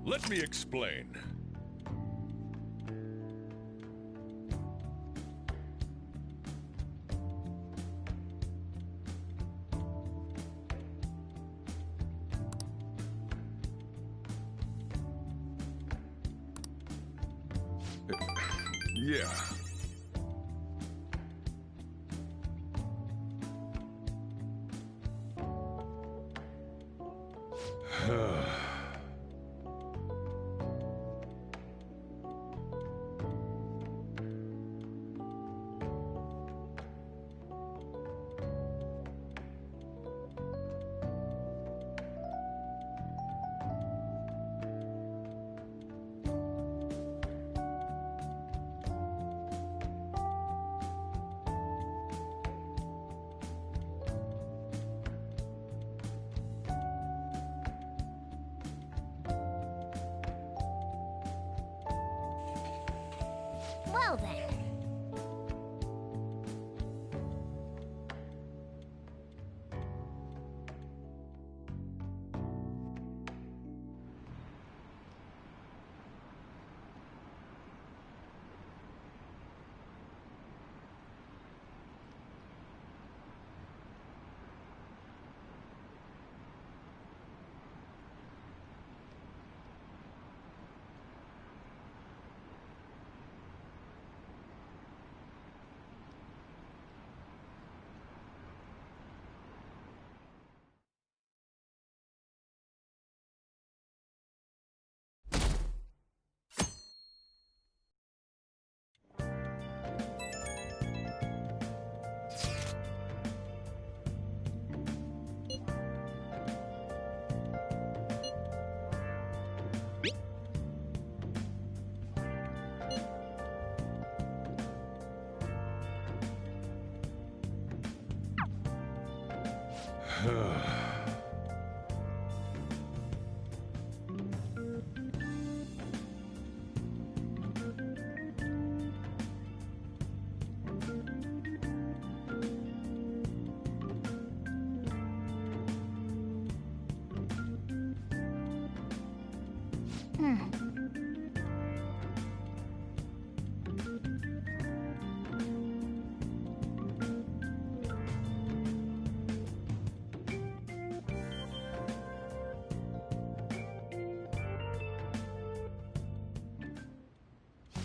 Let me explain. Yeah. Well then.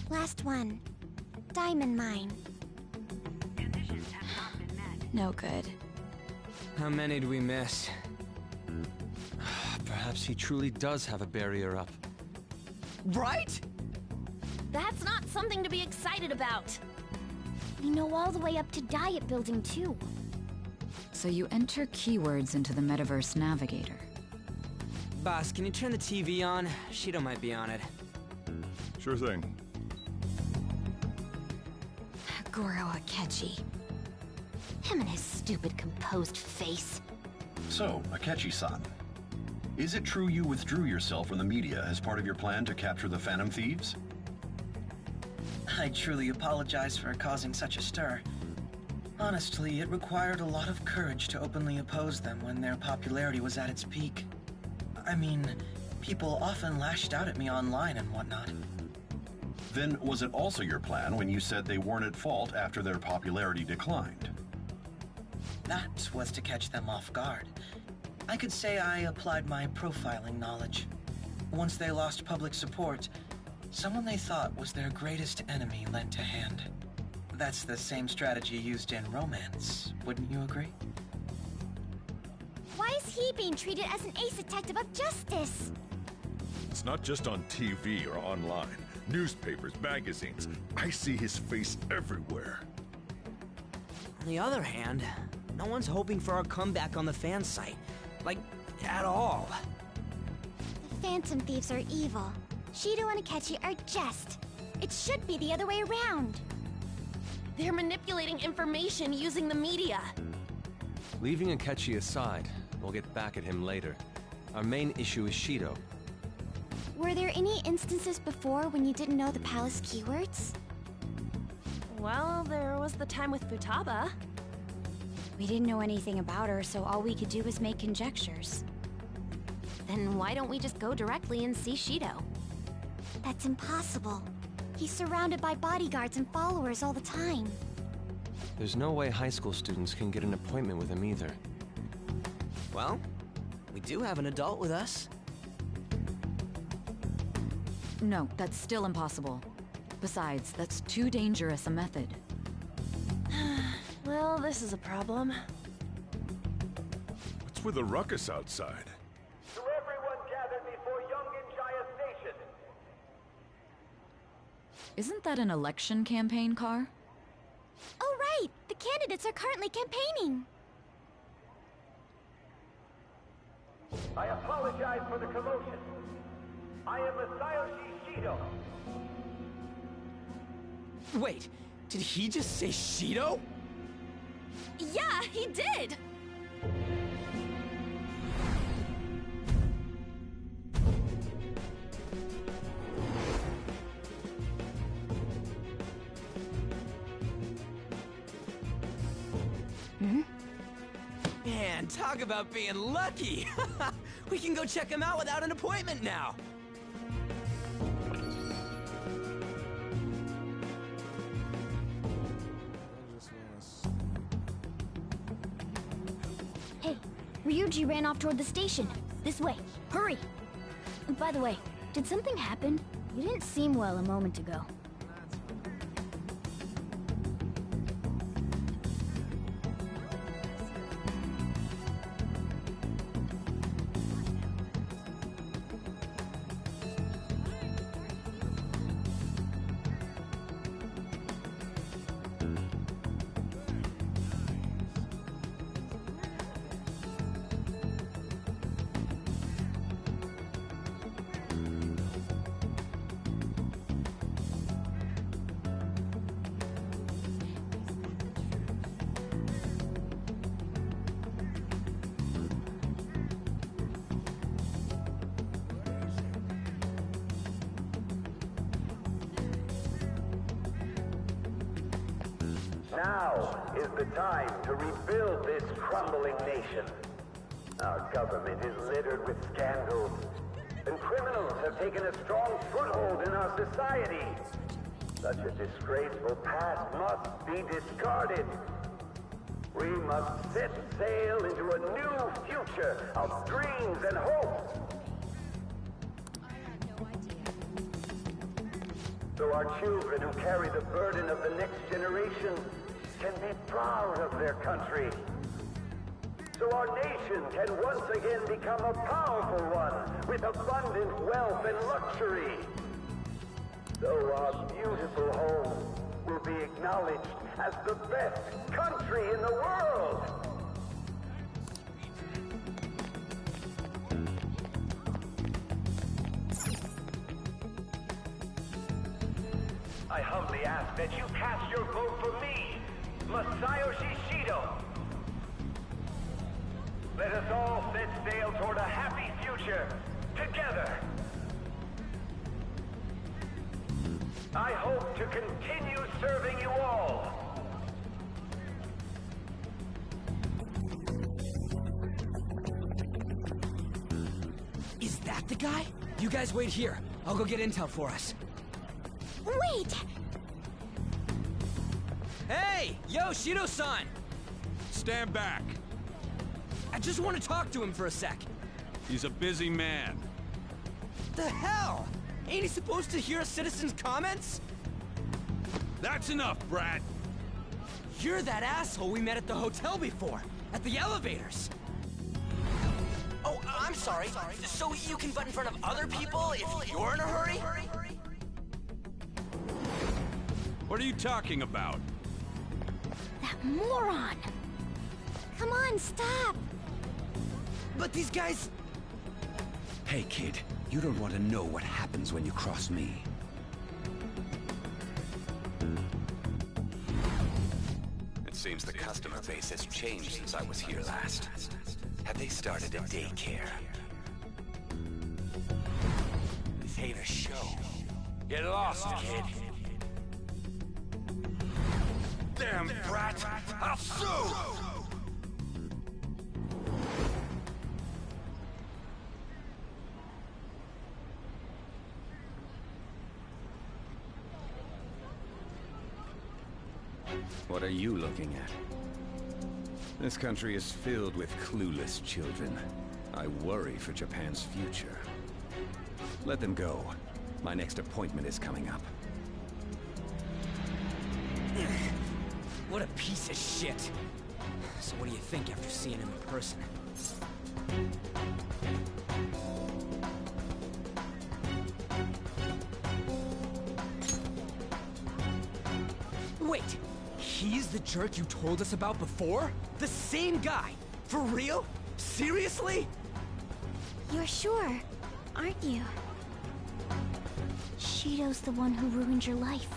Last one. Diamond mine. No good. How many do we miss? Perhaps he truly does have a barrier up. Right? That's not something to be excited about. We know all the way up to Diet Building, too. So you enter keywords into the Metaverse Navigator. Boss, can you turn the TV on? Shido might be on it. Sure thing. Goro Akechi. Him and his stupid composed face. So, Akechi-san, is it true you withdrew yourself from the media as part of your plan to capture the Phantom Thieves? I truly apologize for causing such a stir. Honestly, it required a lot of courage to openly oppose them when their popularity was at its peak. I mean, People often lashed out at me online and whatnot. Then was it also your plan when you said they weren't at fault after their popularity declined? That was to catch them off guard. I could say I applied my profiling knowledge. Once they lost public support, someone they thought was their greatest enemy lent a hand. That's the same strategy used in romance, wouldn't you agree? Why is he being treated as an ace detective of justice? It's not just on TV or online. Newspapers, magazines. I see his face everywhere. On the other hand, no one's hoping for our comeback on the fan site. Like, at all. The Phantom Thieves are evil. Shido and Akechi are just. It should be the other way around. They're manipulating information using the media. Leaving Akechi aside, we'll get back at him later. Our main issue is Shido. Were there any instances before when you didn't know the palace keywords? Well, there was the time with Futaba. We didn't know anything about her, so all we could do was make conjectures. Then why don't we just go directly and see Shido? That's impossible. He's surrounded by bodyguards and followers all the time. There's no way high school students can get an appointment with him either. Well, we do have an adult with us. No, that's still impossible. Besides, that's too dangerous a method. Well, this is a problem. What's with the ruckus outside? To everyone gathered before Yongen-Jaya Station. Isn't that an election campaign car? Oh, right! The candidates are currently campaigning. I apologize for the commotion. I am Masayoshi Shido. Wait, did he just say Shido? Yeah, he did! Man, talk about being lucky! We can go check him out without an appointment now! Hey, Ryuji ran off toward the station. This way. Hurry! By the way, did something happen? You didn't seem well a moment ago. Now is the time to rebuild this crumbling nation. Our government is littered with scandals, and criminals have taken a strong foothold in our society. Such a disgraceful past must be discarded. We must set sail into a new future of dreams and hopes. So our children who carry the burden of the next generation can be proud of their country. So our nation can once again become a powerful one with abundant wealth and luxury. So our beautiful home will be acknowledged as the best country in the world. I humbly ask that you cast your vote for me, Masayoshi Shido. Let us all set sail toward a happy future, together. I hope to continue serving you all. Is that that the guy? You guys wait here. I'll go get intel for us. Wait! Hey! Yo, Shido-san! Stand back. I just want to talk to him for a sec. He's a busy man. The hell? Ain't he supposed to hear a citizen's comments? That's enough, Brat. You're that asshole we met at the hotel before, at the elevators. Oh, I'm sorry. So you can butt in front of other people if you're in a hurry? What are you talking about? That moron! Come on, stop! But these guys... Hey, kid. You don't want to know what happens when you cross me. It seems the customer base has changed since I was here last. Have they started a daycare? This ain't a show. Get lost, kid. Damn brat! I'll sue! What are you looking at? This country is filled with clueless children. I worry for Japan's future. Let them go. My next appointment is coming up. What a piece of shit. So what do you think after seeing him in person? Wait, he's the jerk you told us about before? The same guy? For real? Seriously? You're sure, aren't you? Shido's the one who ruined your life.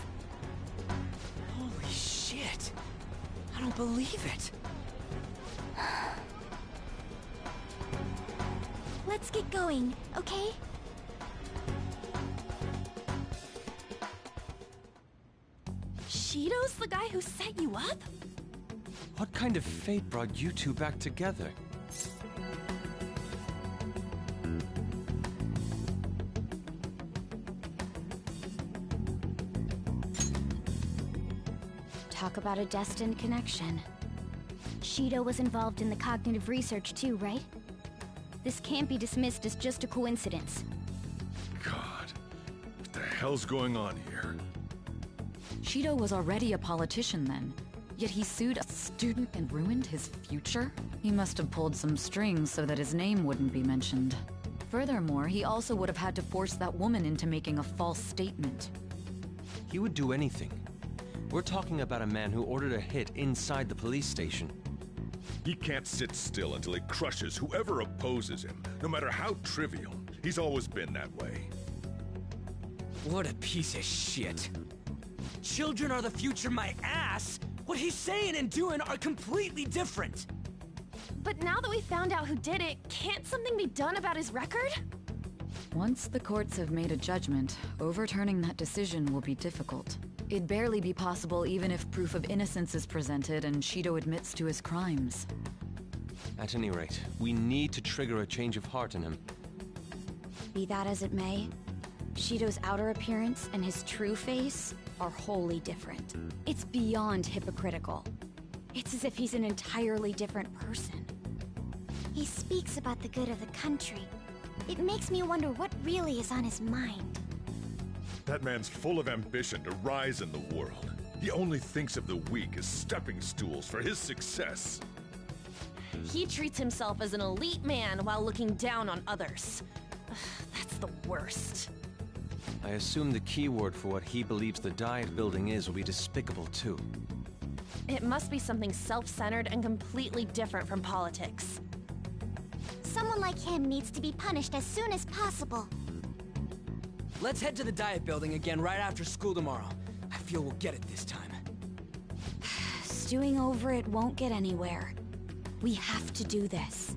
Holy shit. I don't believe it. Let's get going, okay? Shido's the guy who set you up? What kind of fate brought you two back together? Talk about a destined connection. Shido was involved in the cognitive research too, right? This can't be dismissed as just a coincidence. God, what the hell's going on here? Shido was already a politician then, yet he sued a student and ruined his future? He must have pulled some strings so that his name wouldn't be mentioned. Furthermore, he also would have had to force that woman into making a false statement. He would do anything. We're talking about a man who ordered a hit inside the police station. He can't sit still until he crushes whoever opposes him, no matter how trivial. He's always been that way. What a piece of shit. Children are the future, my ass! What he's saying and doing are completely different! But now that we found out who did it, can't something be done about his record? Once the courts have made a judgment, overturning that decision will be difficult. It'd barely be possible even if proof of innocence is presented and Shido admits to his crimes. At any rate, we need to trigger a change of heart in him. Be that as it may, Shido's outer appearance and his true face are wholly different. It's beyond hypocritical. It's as if he's an entirely different person. He speaks about the good of the country. It makes me wonder what really is on his mind. That man's full of ambition to rise in the world. He only thinks of the weak as stepping stools for his success. He treats himself as an elite man while looking down on others. That's the worst. I assume the keyword for what he believes the Diet building is will be despicable too. It must be something self-centered and completely different from politics. Someone like him needs to be punished as soon as possible. Let's head to the Diet building again right after school tomorrow. I feel we'll get it this time. Stewing over it won't get anywhere. We have to do this.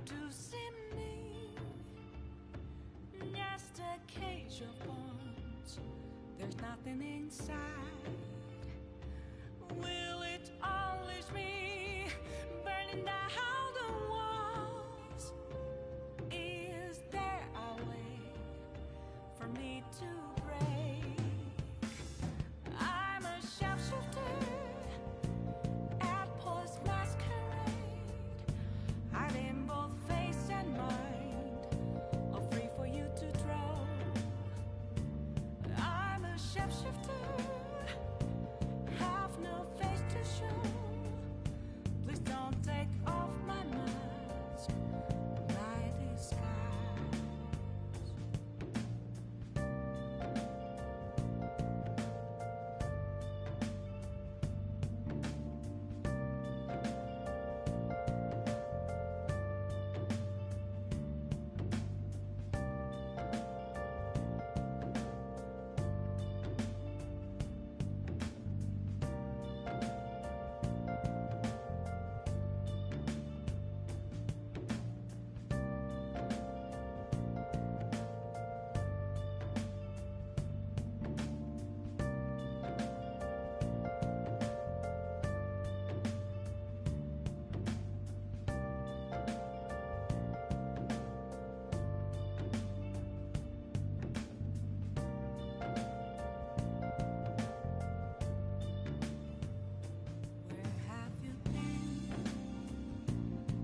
to see me. Just a cage of bones. There's nothing inside. Will it unleash me, burning down the walls? Is there a way for me to break? I'm a sharpshooter at Post Masquerade, hiding both face and mind, all free for you to draw. I'm a sharpshooter, have no face to show. Please don't take off my mask, my disguise.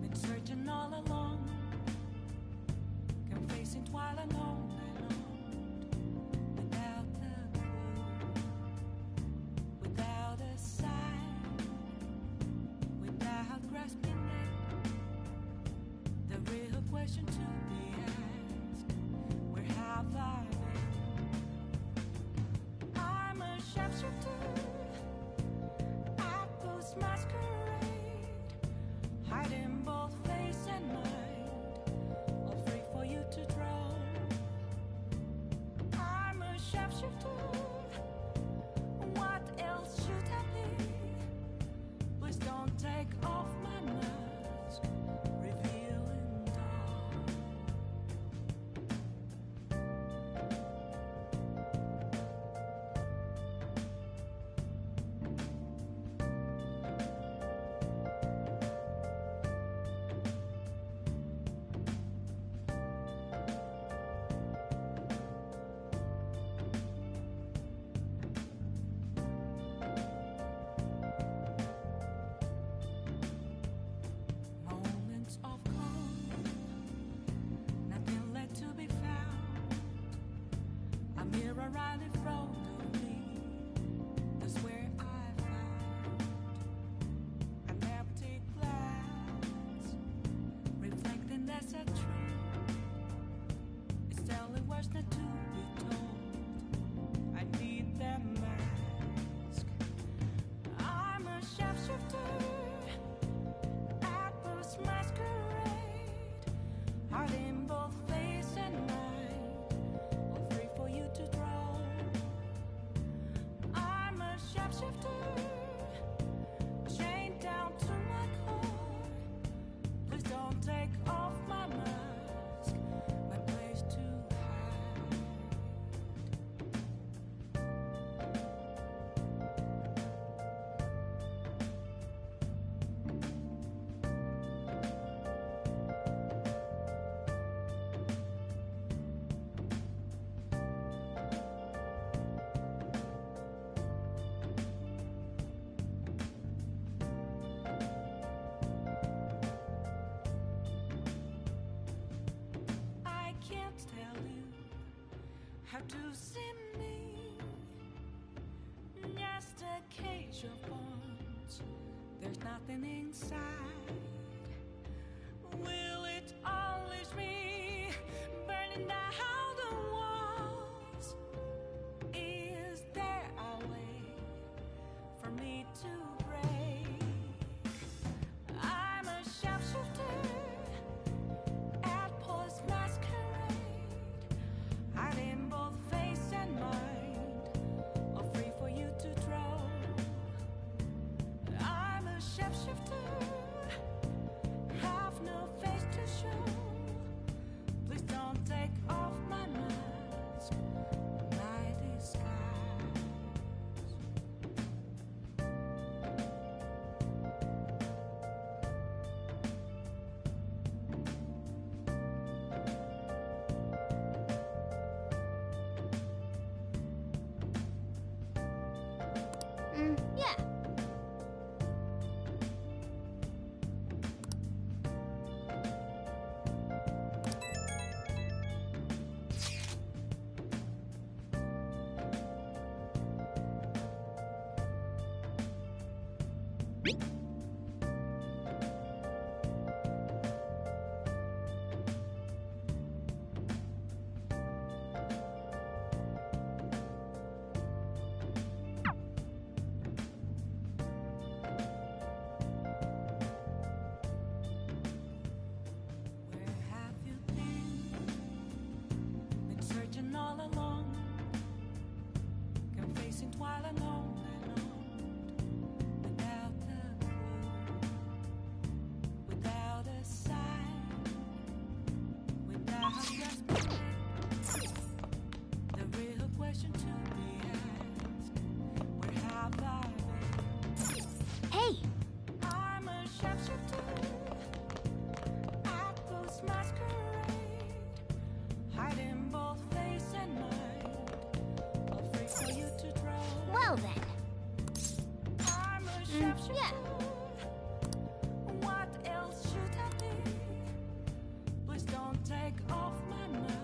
Been searching all along, confessing while alone and on, without a clue, without a sign, without grasping it. The real question to be asked: where have I been? I'm a sharpshooter at Post Masquerade, hiding both face and mind, all free for you to draw. I'm a sharpshooter, what else should I be? Please don't take off my mask, revealing dawn. Moments of calm, nothing left to be found. A mirror right in front of me, that's where I found an empty glass, reflecting that's a truth. It's telling words not to be told. I need that mask. I'm a sharpshooter at Post Masquerade, hiding both face and mind, all free for you to draw. I'm a sharpshooter, chained down to my core. Please don't take off my mask, my place to hide. I can't tell you how to see me. Just a cage of bones. There's nothing inside. Will it unleash me, burning down the walls? Is there a way for me to break? I'm a sharpshooter at Post Masquerade, hiding both face and mind, all free for you to draw. I'm a sharpshooter Yeah. Been searching all along, confessing while alone and on, without a clue, without a sign, without just the real question to be asked: where have I been? Hey! I'm a sharpshooter at Ghost Masquerade, hiding both face and mind, afraid for you to draw. Well then. I'm a sharpshooter. Yeah. What else should I be? Please don't take off my mask.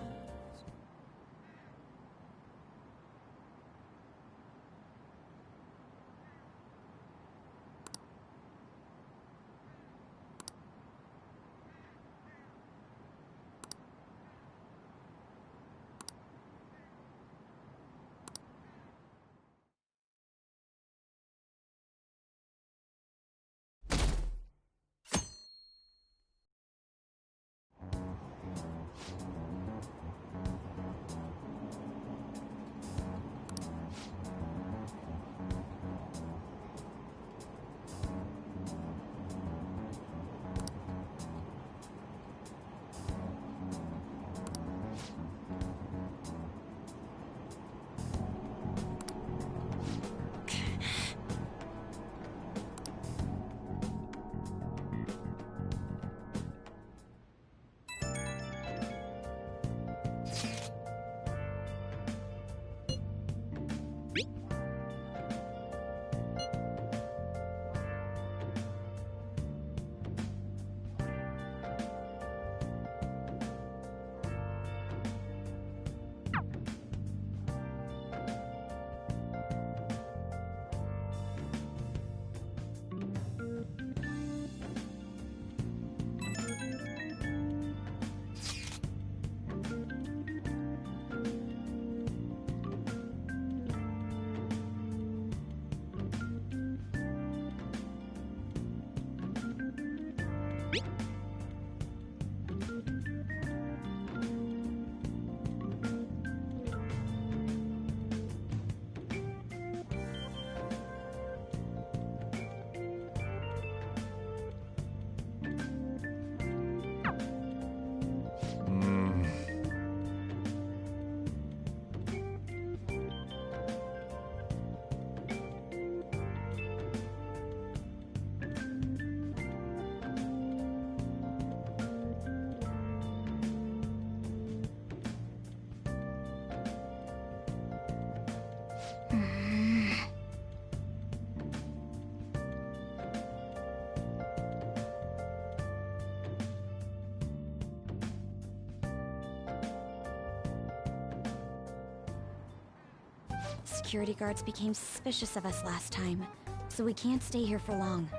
Security guards became suspicious of us last time, so we can't stay here for long.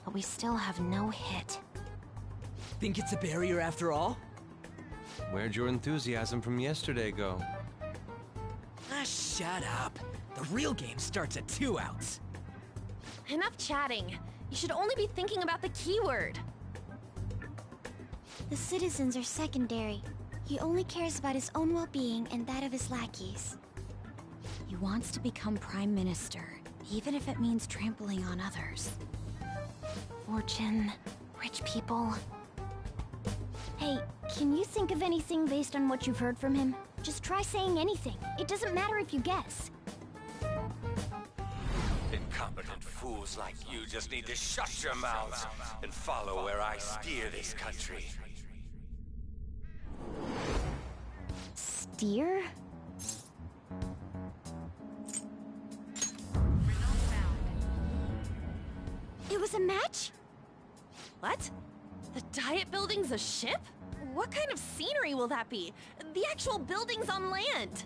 But we still have no hit. Think it's a barrier after all? Where'd your enthusiasm from yesterday go? Ah, shut up. The real game starts at 2 outs. Enough chatting. You should only be thinking about the keyword. The citizens are secondary. He only cares about his own well-being and that of his lackeys. He wants to become Prime Minister, even if it means trampling on others. Fortune, rich people. Hey, can you think of anything based on what you've heard from him? Just try saying anything. It doesn't matter if you guess. Incompetent fools like you just need to shut your mouths and follow where I steer this country. Steer? was a match? What? The Diet Building's a ship? What kind of scenery will that be? The actual building's on land.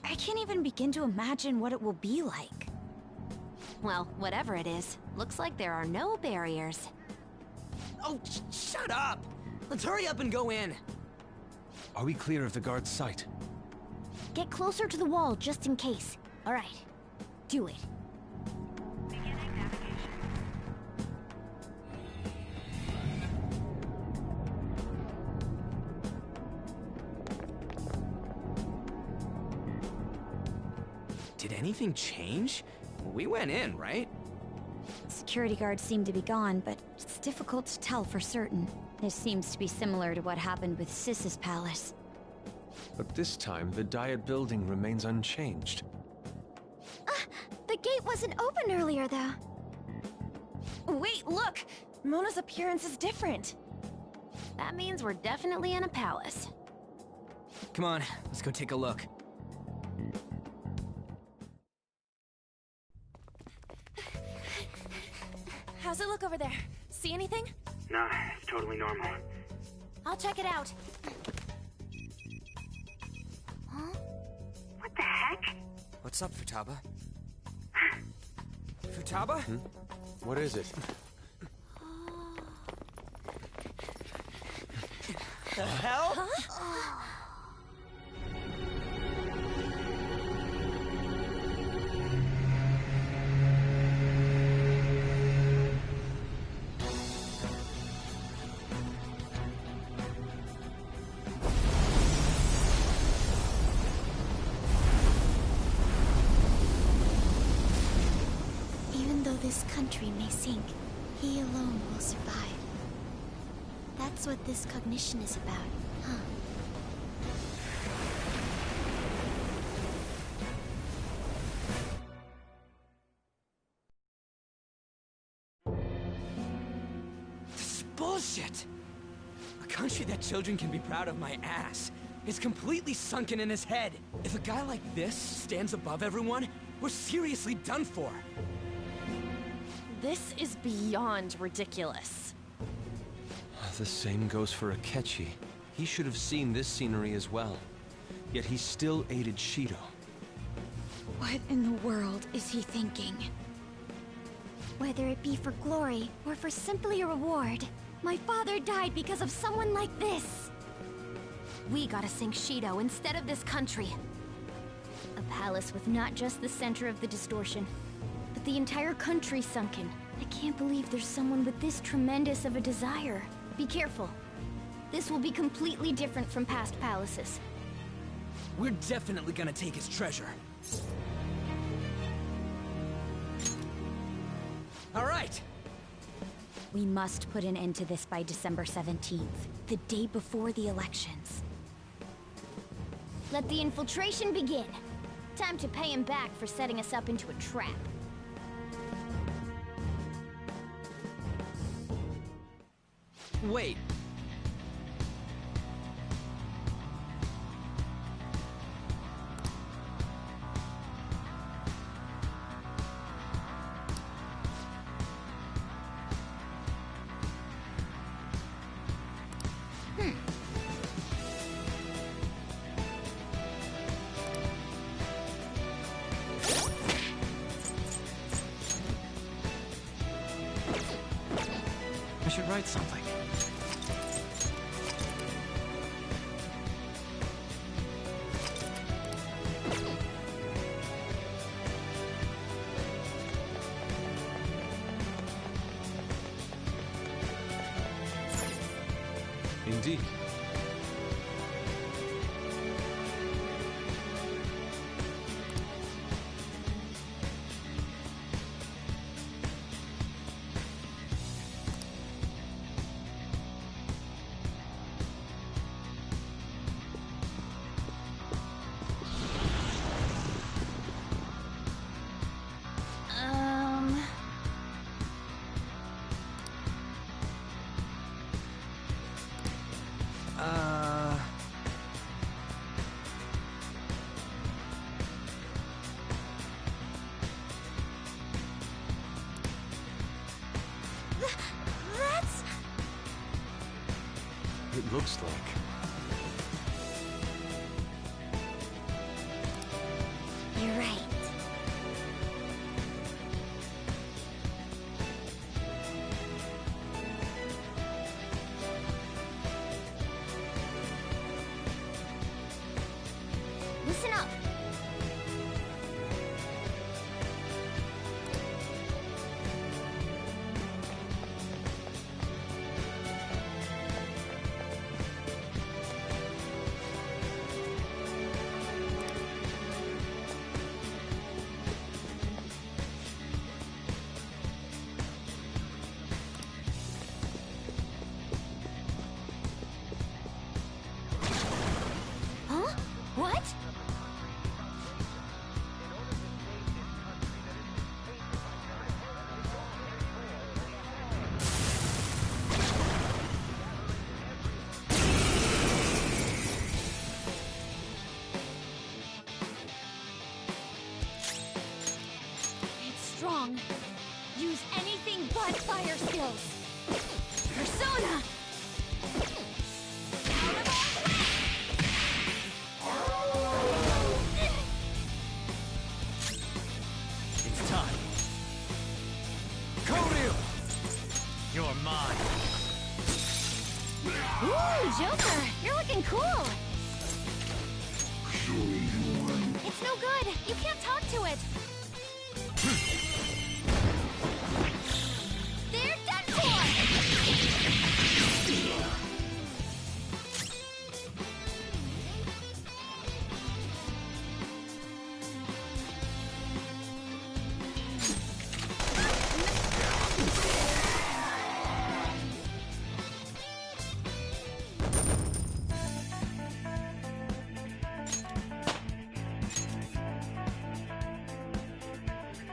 I can't even begin to imagine what it will be like. Well, whatever it is, looks like there are no barriers. Oh, shut up! Let's hurry up and go in. Are we clear of the guard's sight? Get closer to the wall just in case. All right. Do it. Did anything change? We went in, right? Security guards seem to be gone, but it's difficult to tell for certain. This seems to be similar to what happened with Sis's palace. But this time, the Diet Building remains unchanged. The gate wasn't open earlier, though. Wait, look! Mona's appearance is different. That means we're definitely in a palace. Come on, let's go take a look. How's it look over there? See anything? Nah, it's totally normal. I'll check it out. Huh? What the heck? What's up, Futaba? Futaba? What is it? The hell? Huh? Even though this country may sink, he alone will survive. That's what this cognition is about, huh? This is bullshit! A country that children can be proud of my ass is completely sunken in his head. If a guy like this stands above everyone, we're seriously done for. This is beyond ridiculous. The same goes for Akechi. He should have seen this scenery as well. Yet he still aided Shido. What in the world is he thinking? Whether it be for glory or for simply a reward, my father died because of someone like this. We gotta sink Shido instead of this country. A palace with not just the center of the distortion, but the entire country sunken. I can't believe there's someone with this tremendous of a desire. Be careful. This will be completely different from past palaces. We're definitely gonna take his treasure. All right! We must put an end to this by December 17th, the day before the elections. Let the infiltration begin. Time to pay him back for setting us up into a trap. Wait. I should write something. Indeed. it looks like. You're right. Listen up. Huh? What? It's strong. Use anything but fire skills. Persona! It's time. Koryu! You're mine. Ooh, Joker! You're looking cool! It's no good! You can't talk to it! They're done for!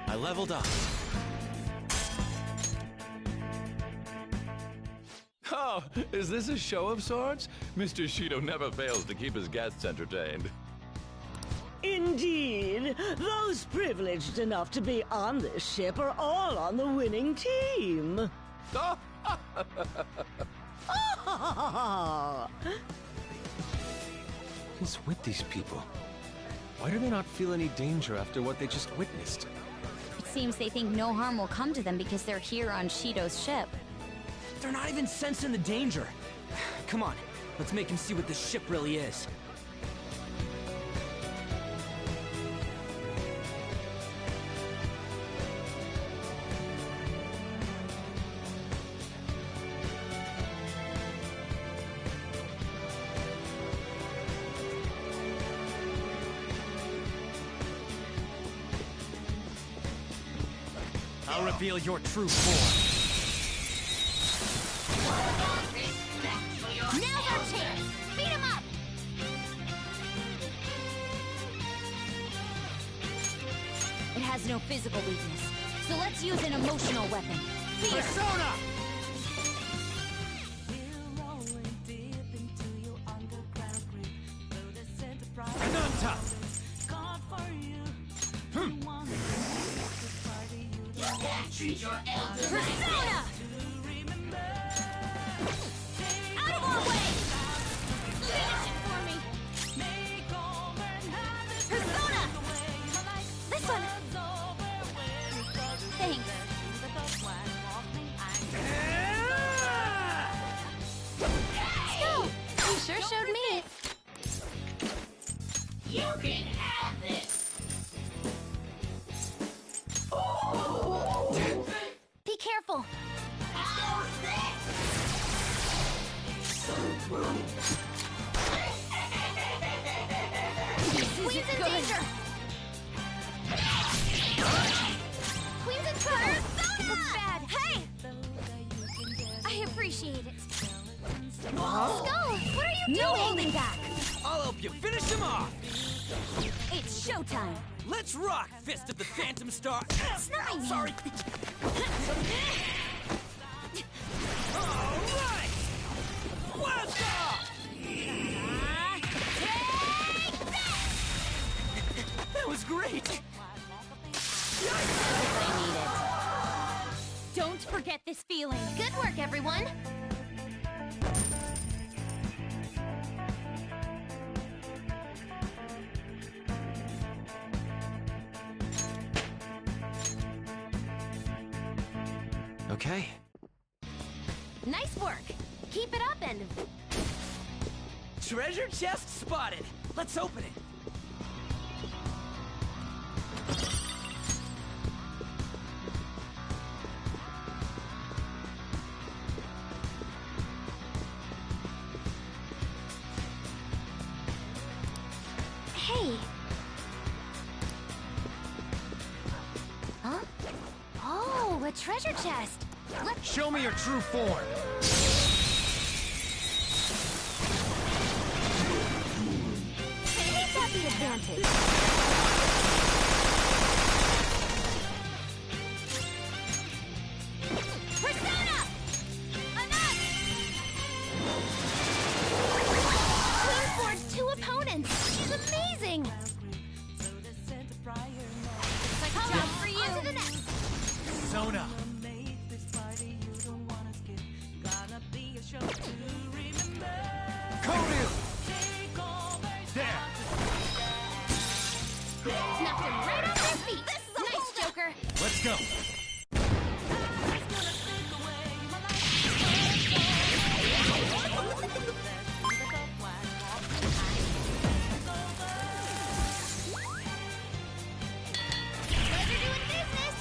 I leveled up. Oh, is this a show of sorts? Mr. Shido never fails to keep his guests entertained. Indeed. Those privileged enough to be on this ship are all on the winning team. What's with these people? Why do they not feel any danger after what they just witnessed? It seems they think no harm will come to them because they're here on Shido's ship. They're not even sensing the danger. Come on, let's make him see what this ship really is. I'll reveal your true form. Now's our chance! Beat him up! It has no physical weakness, so let's use an emotional weapon. Fear! Persona! Ananta! Treat your elders. Persona! Out of our way! Finish it for me! Persona! This one! Thanks. Let's go! You sure showed me. You can have this. Be careful! Queen's in danger! Queen's in trouble! This is bad! Hey! I appreciate it. Skull, what are you doing? No holding back! I'll help you finish him off! It's showtime! Let's rock, Fist of the Phantom Star! It's not my Sorry! Alright! Blast off! That was great! I need it. Don't forget this feeling. Good work, everyone! Okay. Nice work. Keep it up and... Treasure chest spotted. Let's open it. Hey. Huh? Oh, a treasure chest. Let's show me your true form. Take out the advantage. Persona! Enough! Queen forged 2 opponents. She's amazing. Hold on for you. On to the next. Persona. Koryu! There! Knocked him right off their feet. This is a nice, Joker. Let's go. Pleasure doing business.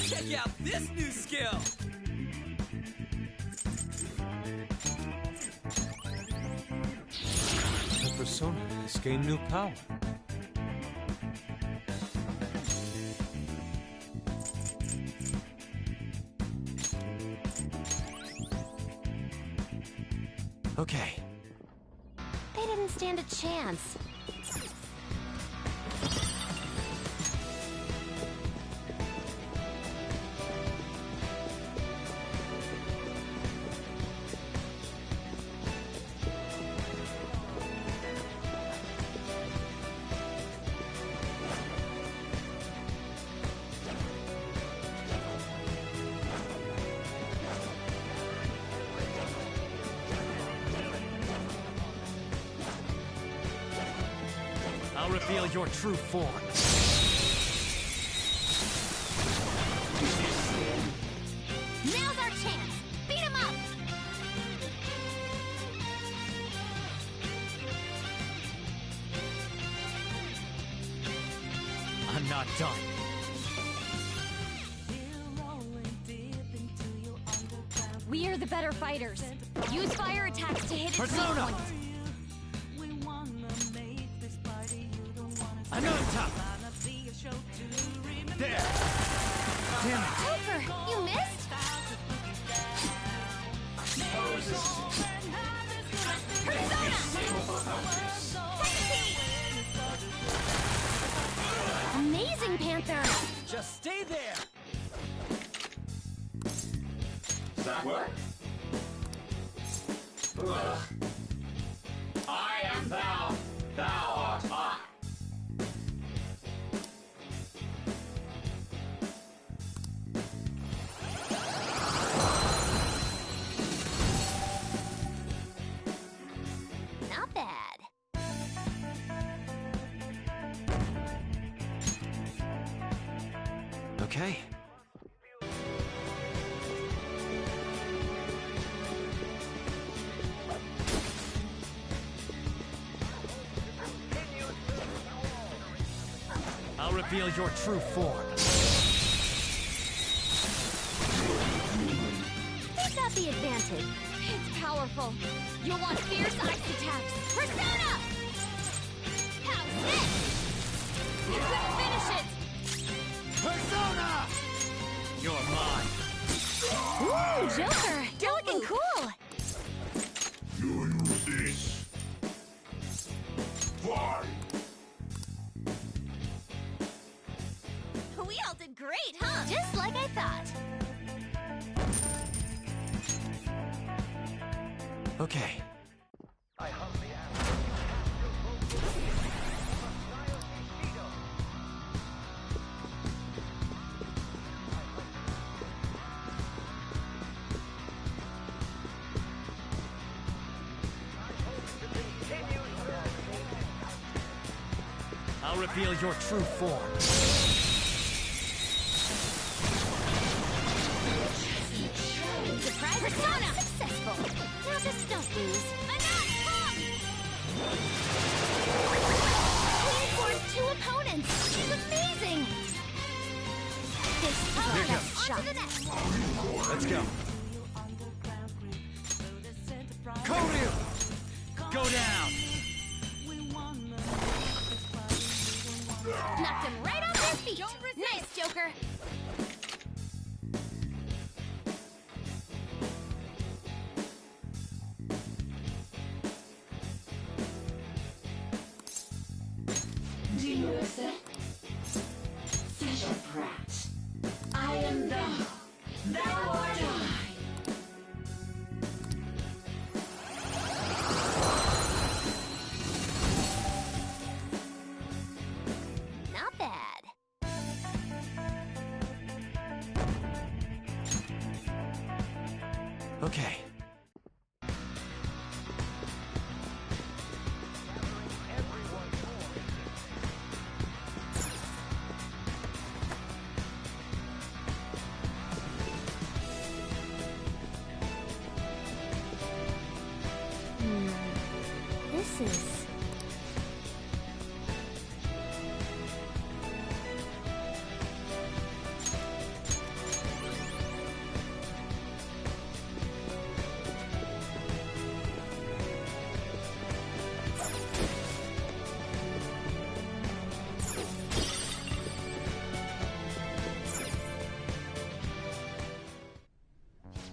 Check out this new skill. The persona has gained new power. Okay. They didn't stand a chance. I'll reveal your true form. Now's our chance. Beat him up. I'm not done. We are the better fighters. Use fire attacks to hit its weak Persona! point. Ananta! There! Damn it! Joker, you missed? Amazing, Panther! Just stay there. Does that work? Ugh. I am thou, thou art I. Not bad. Okay. I'll reveal your true form. Take out the advantage. It's powerful. You'll want fierce ice attacks. Persona! How's this? You couldn't finish it! Persona! You're mine. Ooh, Joker! You're looking cool! You use this. Why? We all did great, huh? Just like I thought. Okay. I humbly ask. I'll reveal your true form. Surprise persona! Successful! Now just don't lose. Enough! Clean for 2 opponents! She's amazing! This Here best shot. Let's go. Koryu! Go down! Knocked him right off their feet! Nice, Joker! Do you accept? Such a brat. I am thou. Thou art I. Not bad. Okay. This is...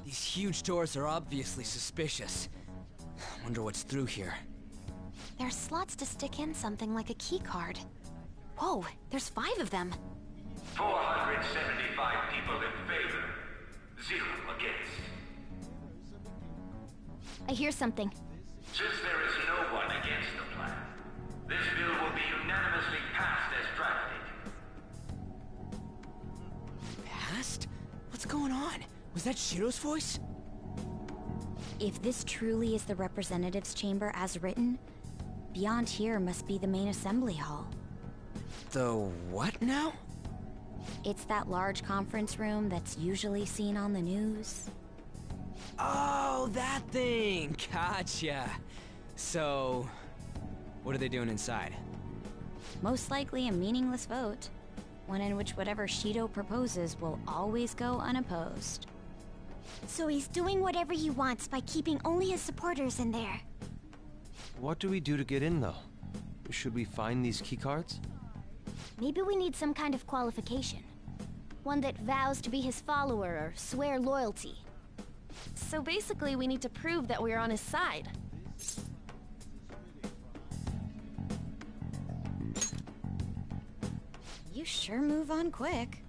These huge doors are obviously suspicious. Wonder what's through here. There's slots to stick in something like a key card. Whoa, there's 5 of them. 475 people in favor. 0 against. I hear something. Since there is no one against the plan, this bill will be unanimously passed as drafted. Passed? What's going on? Was that Shiro's voice? If this truly is the representatives' chamber as written, beyond here must be the main assembly hall. The what now? It's that large conference room that's usually seen on the news. Oh, that thing! Gotcha! So, what are they doing inside? Most likely a meaningless vote, one in which whatever Shido proposes will always go unopposed. So he's doing whatever he wants by keeping only his supporters in there. What do we do to get in, though? Should we find these keycards? Maybe we need some kind of qualification. One that vows to be his follower or swear loyalty. So basically, we need to prove that we're on his side. You sure move on quick.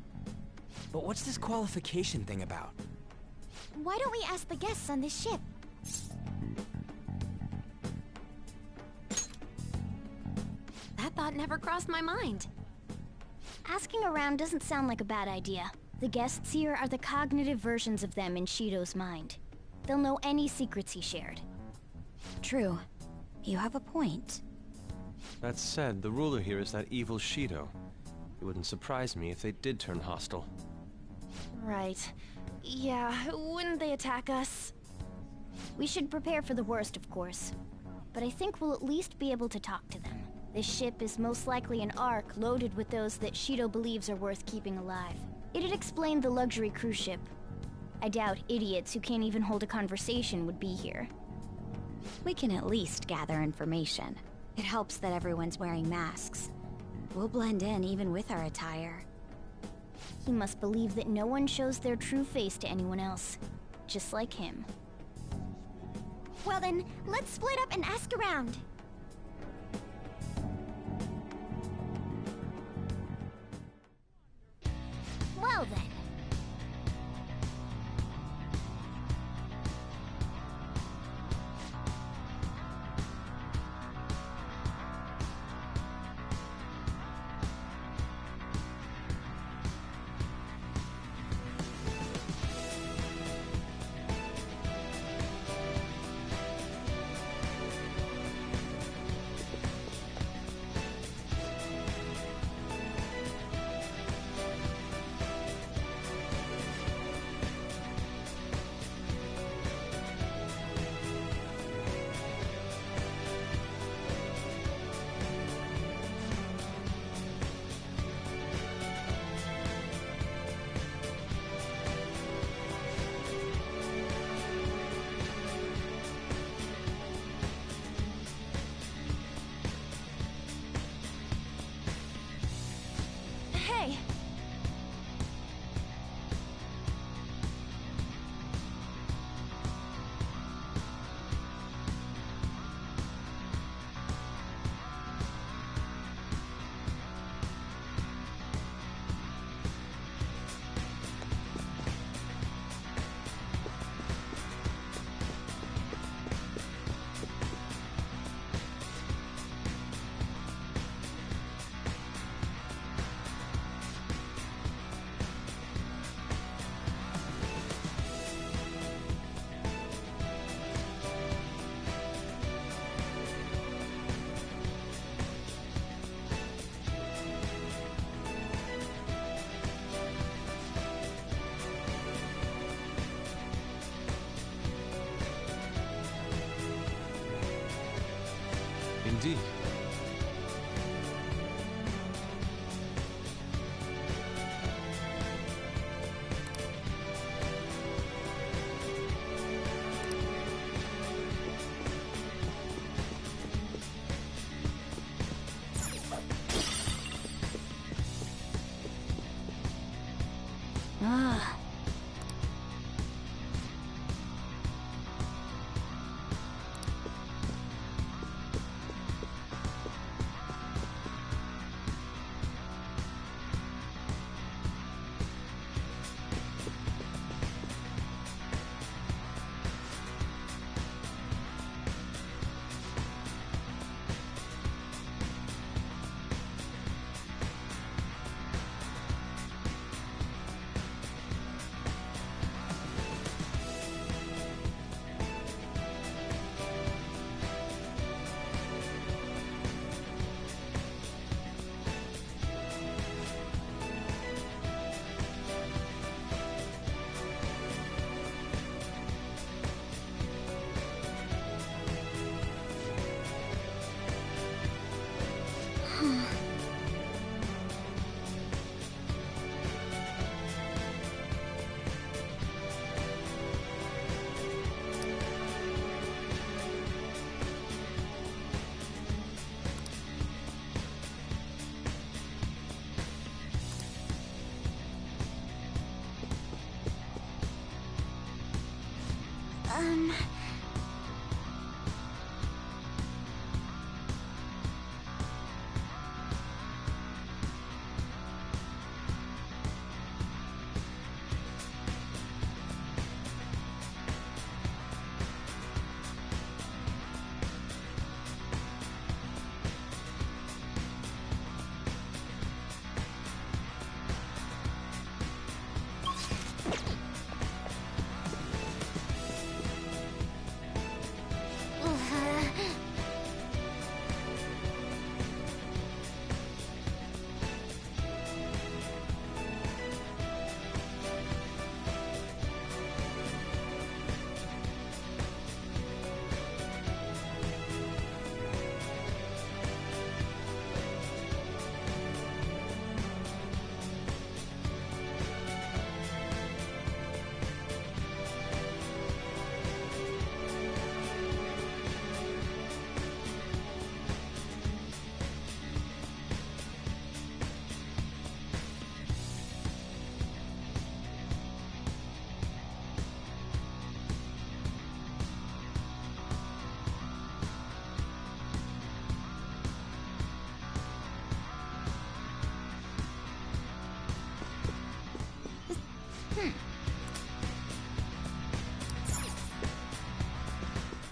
But what's this qualification thing about? Why don't we ask the guests on this ship? That thought never crossed my mind. Asking around doesn't sound like a bad idea. The guests here are the cognitive versions of them in Shido's mind. They'll know any secrets he shared. True. You have a point. That said, the ruler here is that evil Shido. It wouldn't surprise me if they did turn hostile. Right. Yeah, wouldn't they attack us? We should prepare for the worst, of course. But I think we'll at least be able to talk to them. This ship is most likely an Ark loaded with those that Shido believes are worth keeping alive. It'd explain the luxury cruise ship. I doubt idiots who can't even hold a conversation would be here. We can at least gather information. It helps that everyone's wearing masks. We'll blend in even with our attire. He must believe that no one shows their true face to anyone else. Just like him. Well then, let's split up and ask around. Well then. Indeed. Ah.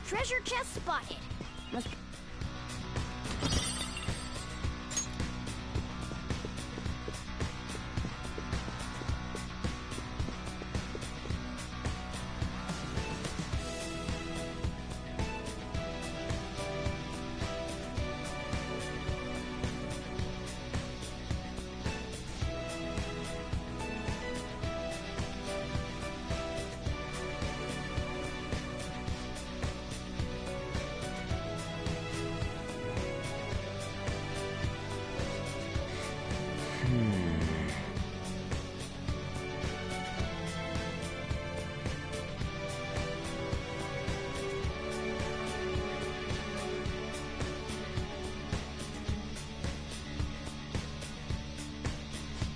Treasure chest spotted. Must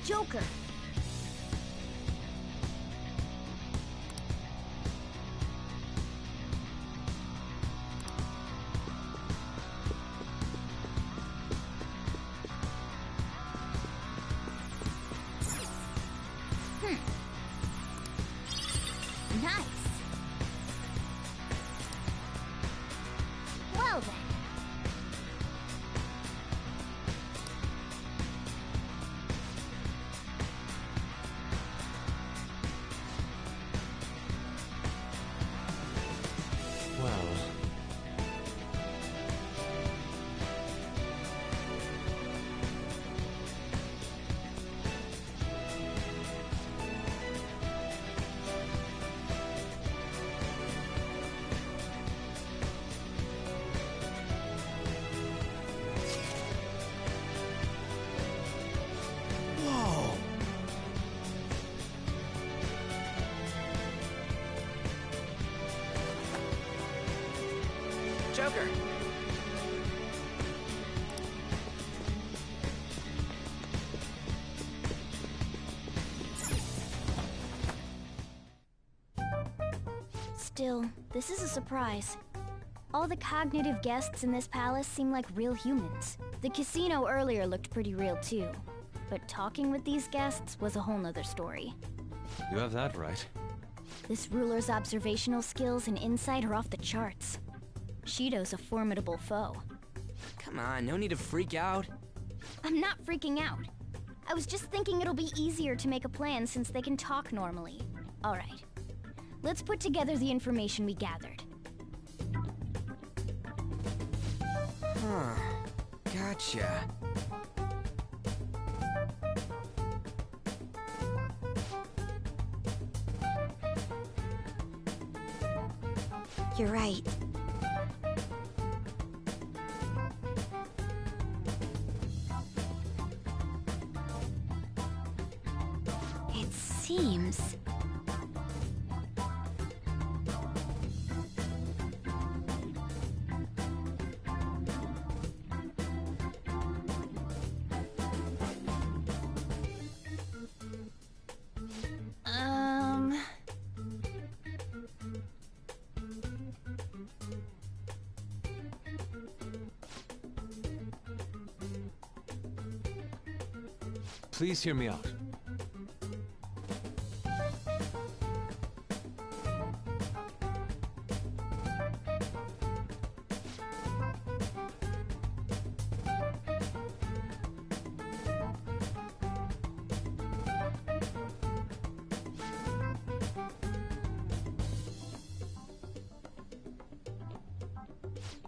Joker. Nice. Well then. Joker. Still, this is a surprise. All the cognitive guests in this palace seem like real humans. The casino earlier looked pretty real too. But talking with these guests was a whole nother story. You have that right. This ruler's observational skills and insight are off the charts. Shido's a formidable foe. Come on, no need to freak out. I'm not freaking out. I was just thinking it'll be easier to make a plan since they can talk normally. Alright. Let's put together the information we gathered. Huh. Gotcha. You're right. It seems... Please hear me out.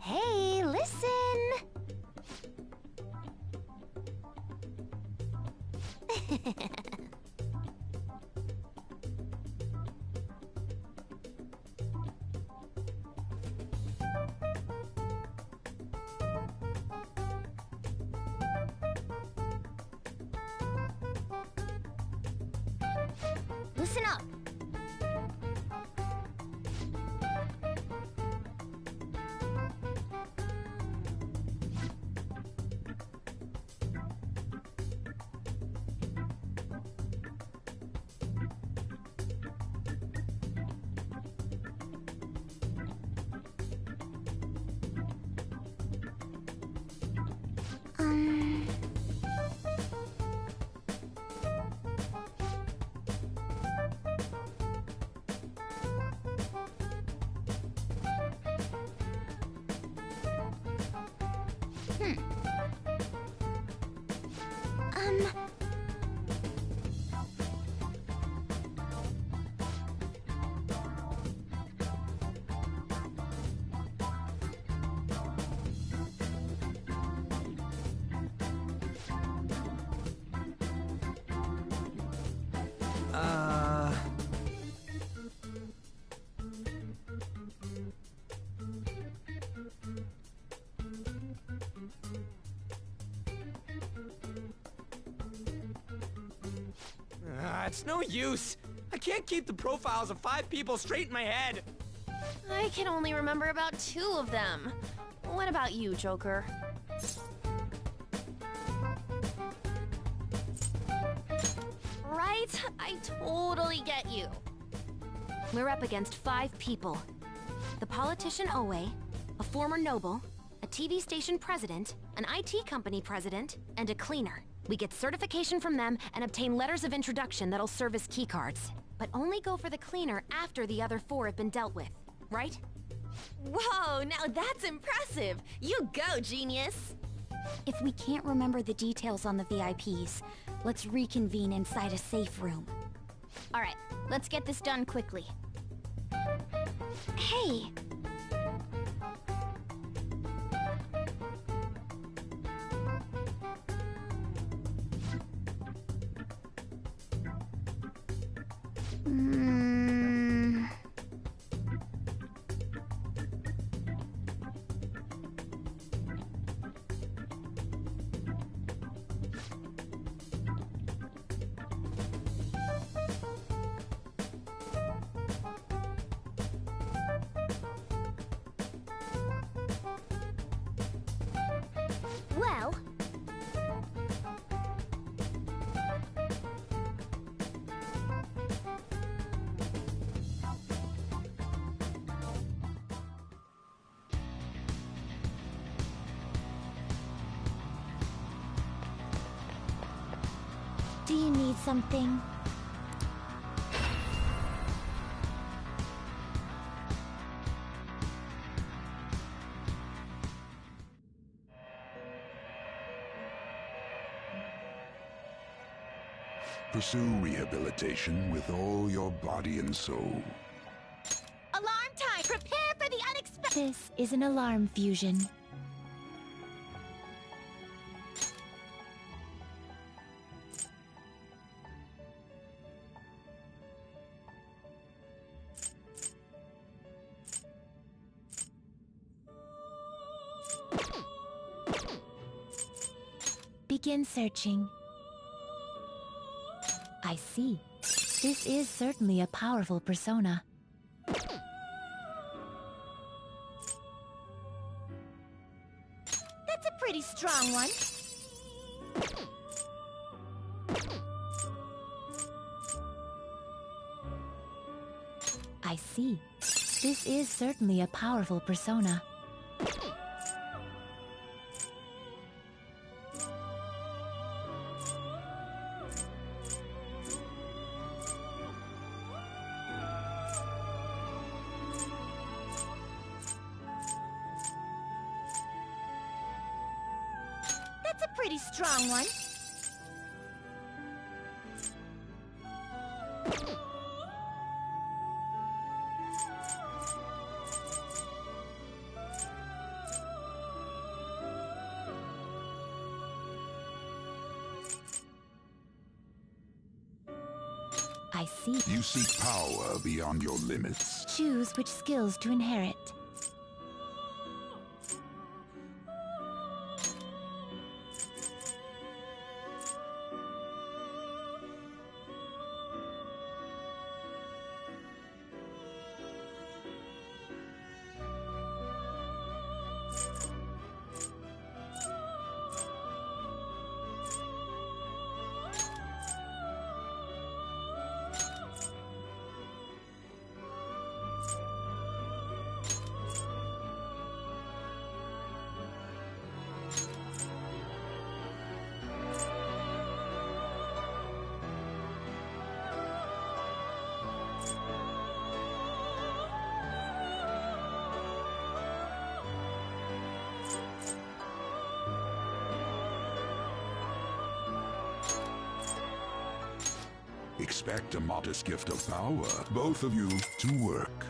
Hey, listen! Listen up! It's no use. I can't keep the profiles of 5 people straight in my head. I can only remember about 2 of them. What about you, Joker? Right? I totally get you. We're up against 5 people. The politician Owe, a former noble, a TV station president, an IT company president, and a cleaner. We get certification from them and obtain letters of introduction that'll serve as keycards. But only go for the cleaner after the other 4 have been dealt with, right? Whoa, now that's impressive! You go, genius! If we can't remember the details on the VIPs, let's reconvene inside a safe room. Alright, let's get this done quickly. Hey! Do you need something? Pursue rehabilitation with all your body and soul. Alarm time! Prepare for the unexpected! This is an alarm fusion. Begin searching. I see. This is certainly a powerful persona. That's a pretty strong one. I see. This is certainly a powerful persona. That's a pretty strong one. I see. You seek power beyond your limits. Choose which skills to inherit. Expect a modest gift of power, both of you, to work.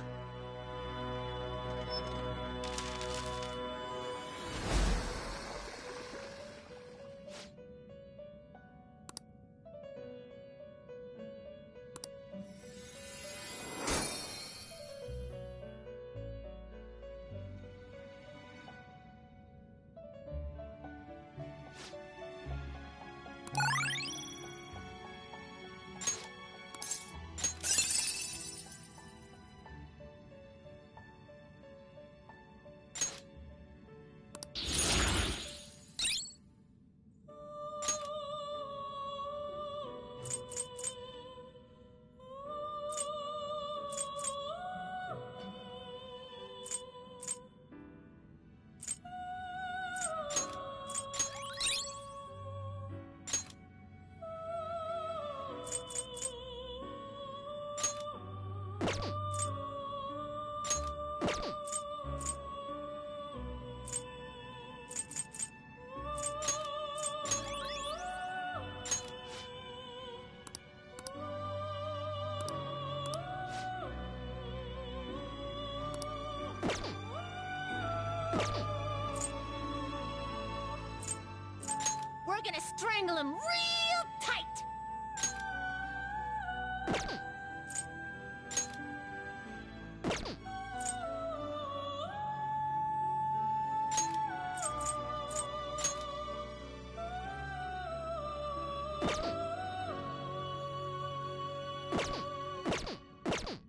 We're gonna strangle him real tight!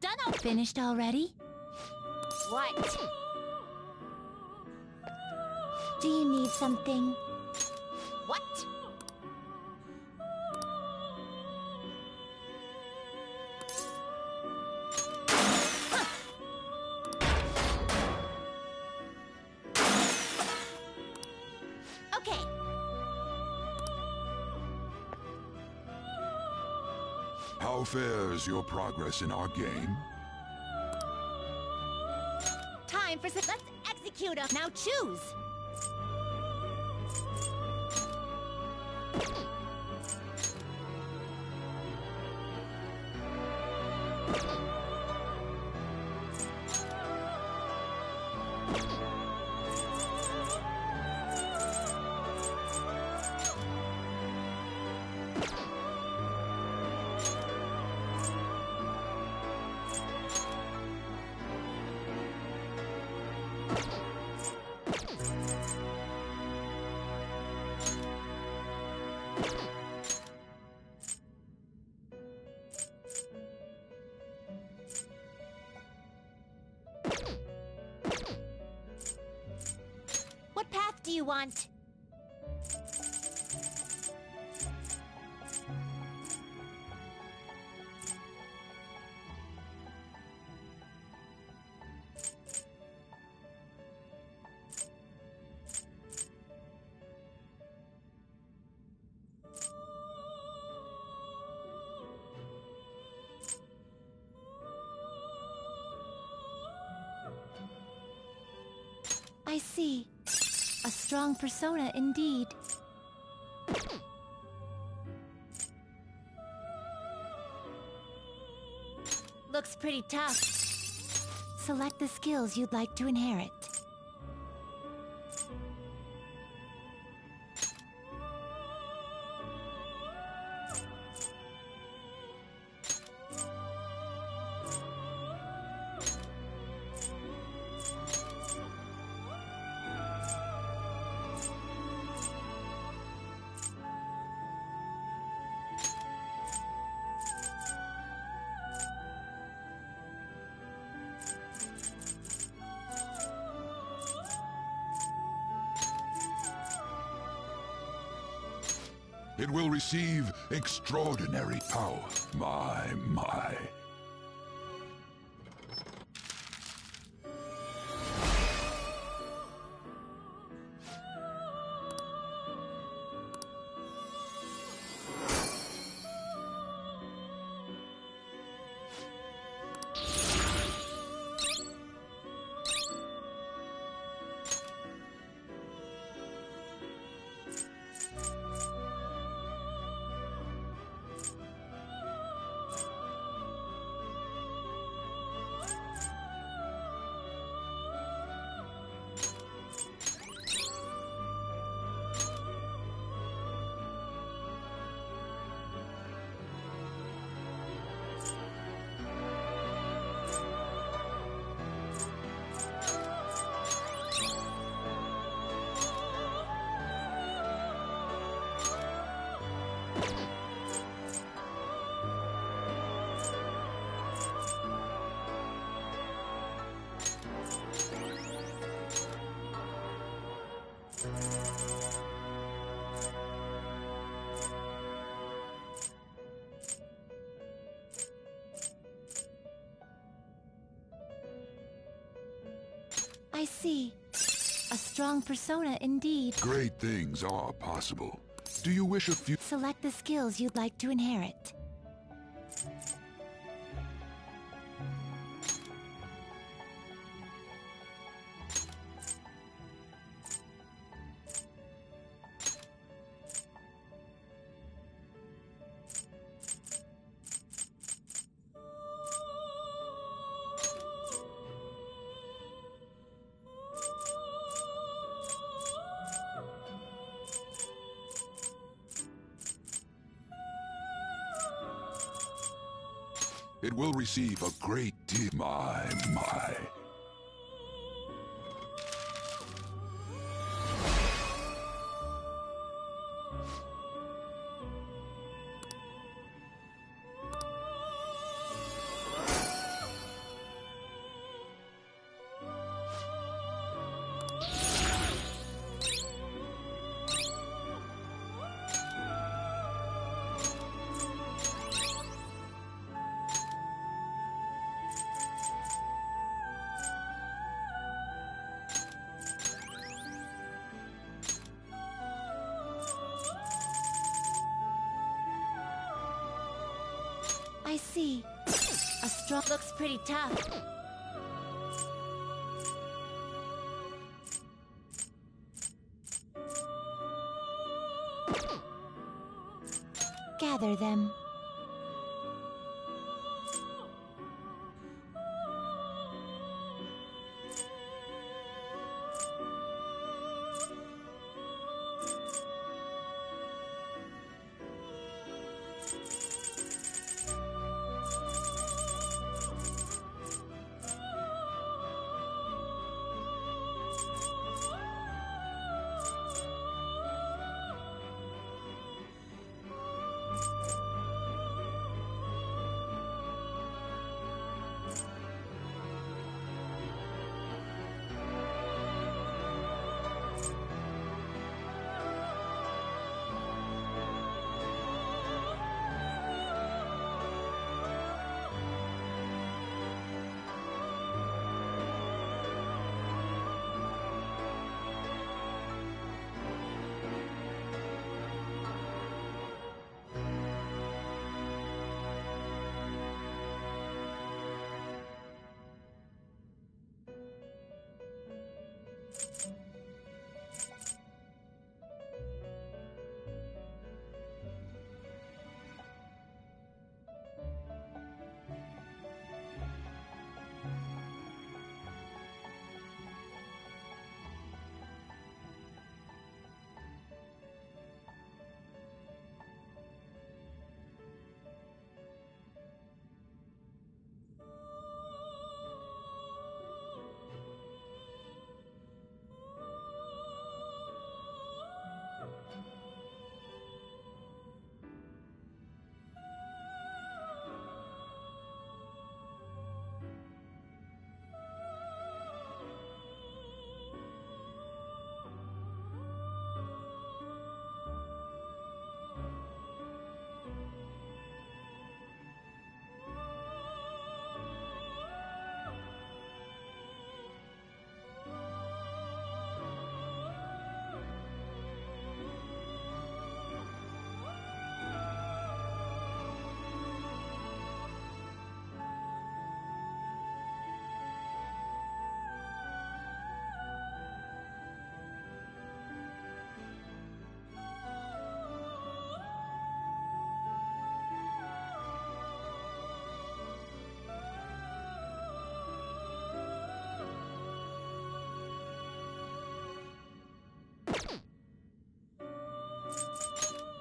Done. Finished already? What? Do you need something? What? Okay. How fares your progress in our game? Time for some. Let's execute us. Now choose. What path do you want? I see. A strong persona indeed. Looks pretty tough. Select the skills you'd like to inherit. It will receive extraordinary power. My. I see. A strong persona indeed. Great things are possible. Do you wish a few... Select the skills you'd like to inherit. It will receive a great deal. My. I see. A strong looks pretty tough. Gather them.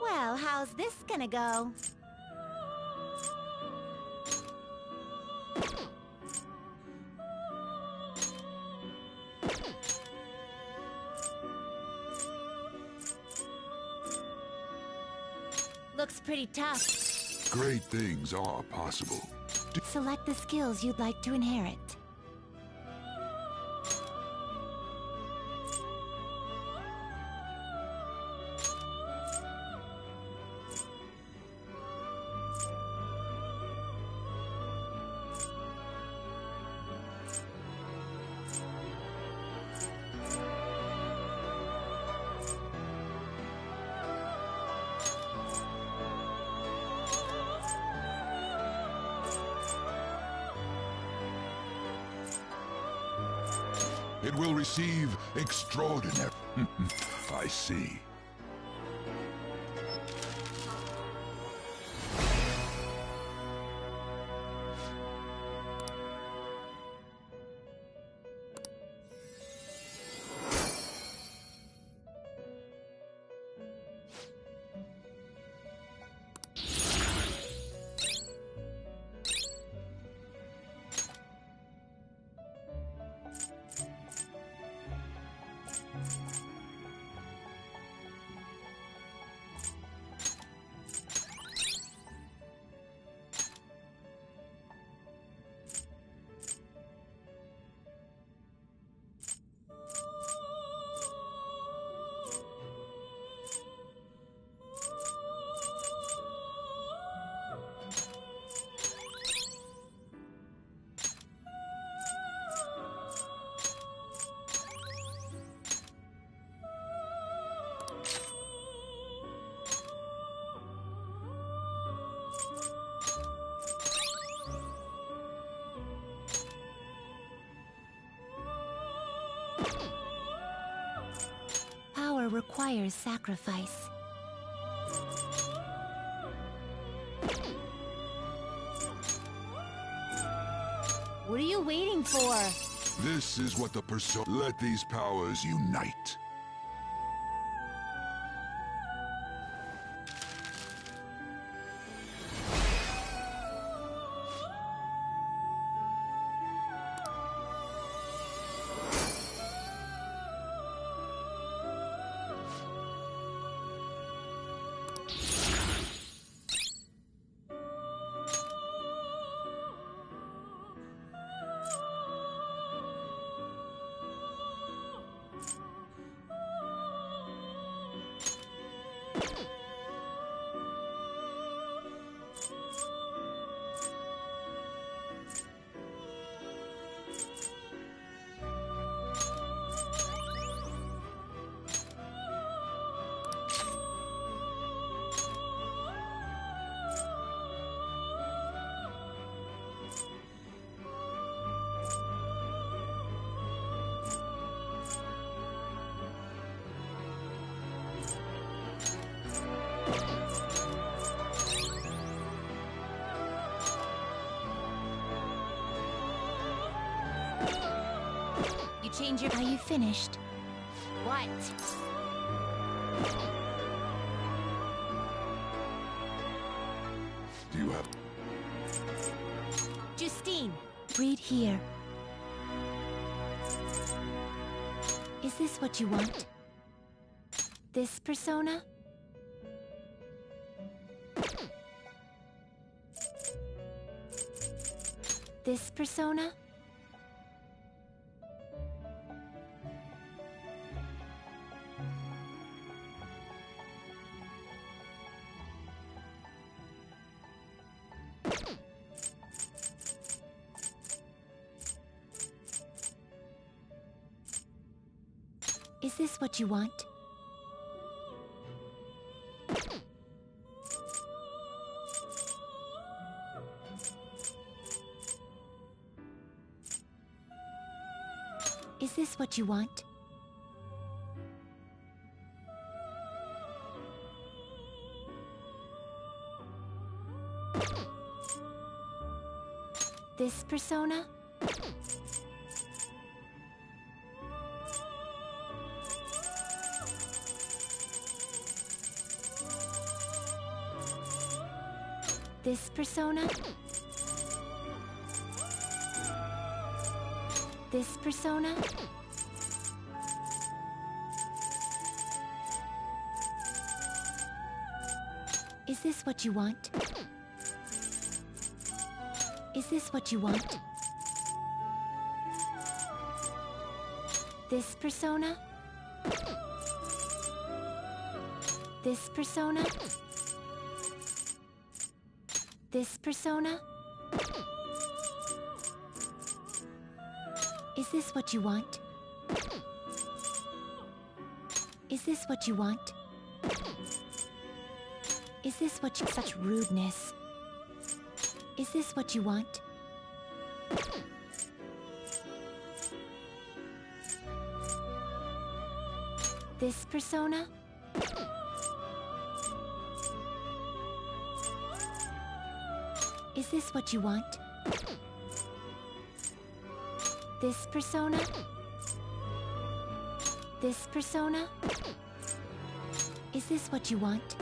Well, how's this gonna go? Looks pretty tough. Great things are possible. Select the skills you'd like to inherit. It will receive extraordinary... I see. requires sacrifice. What are you waiting for? This is what the persona. Let these powers unite. Change your... Are you finished? What? Do you have... Justine! Breed here. Is this what you want? This persona? This persona? Is this what you want? Is this what you want? This persona? This persona? This persona? Is this what you want? Is this what you want? This persona? This persona? This persona? Is this what you want? Is this what you want? Is this what you... Such rudeness. Is this what you want? This persona? Is this what you want? This persona? This persona? Is this what you want?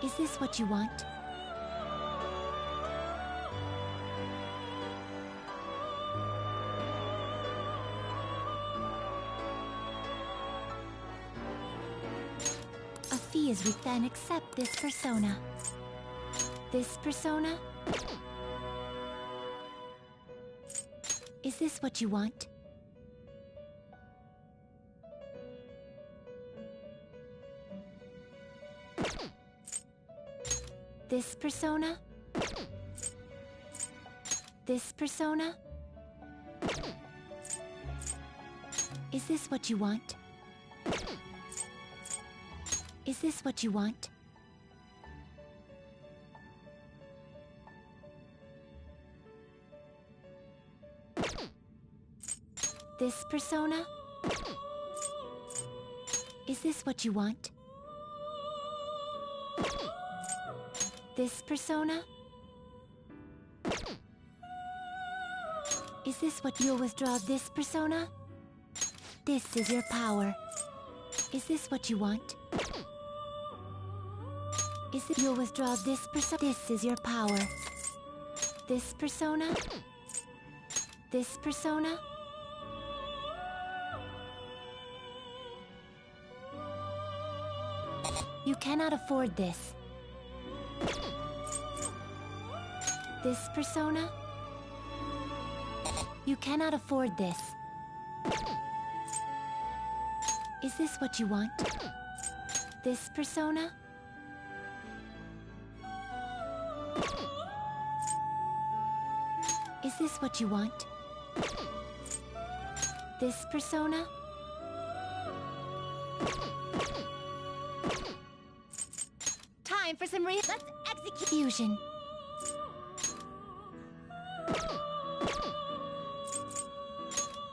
Is this what you want? A fee is then accept this persona. This persona? Is this what you want? This persona? This persona? Is this what you want? Is this what you want? This persona? Is this what you want? This persona? Is this what you'll withdraw this persona? This is your power. Is this what you want? Is it you'll withdraw this persona? This is your power. This persona? This persona? You cannot afford this. This persona? You cannot afford this. Is this what you want? This persona? Is this what you want? This persona? Time for some let's execute fusion.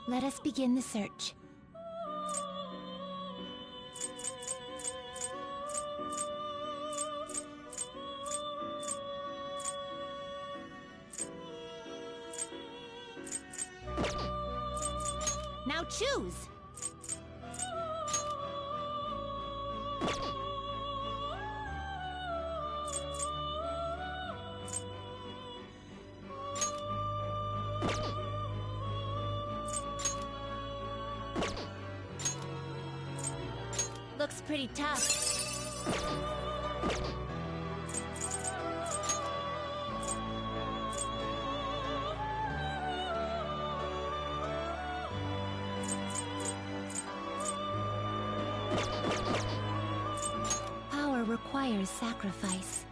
Let us begin the search. Now choose! Looks pretty tough. Power requires sacrifice.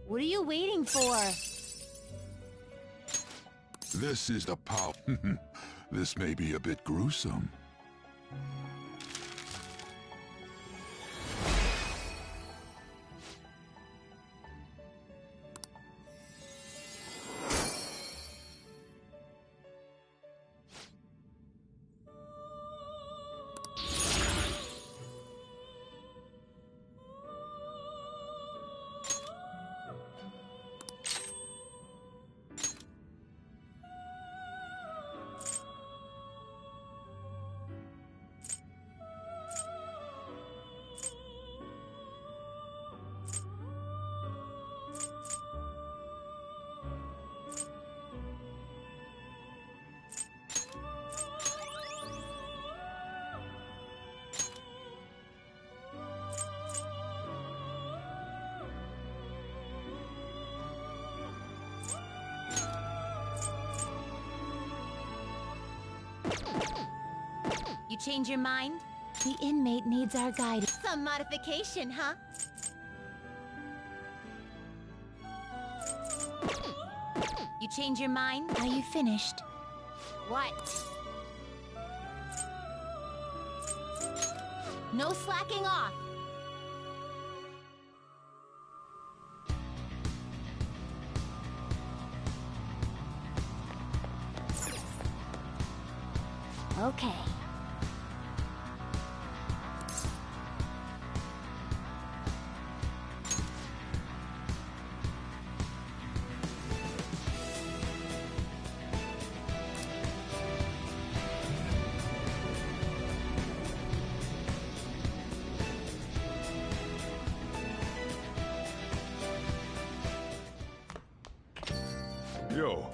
What are you waiting for? This is the power. This may be a bit gruesome. You change your mind? The inmate needs our guide. Some modification, huh? You change your mind? Are you finished? What? No slacking off! Okay. Yo.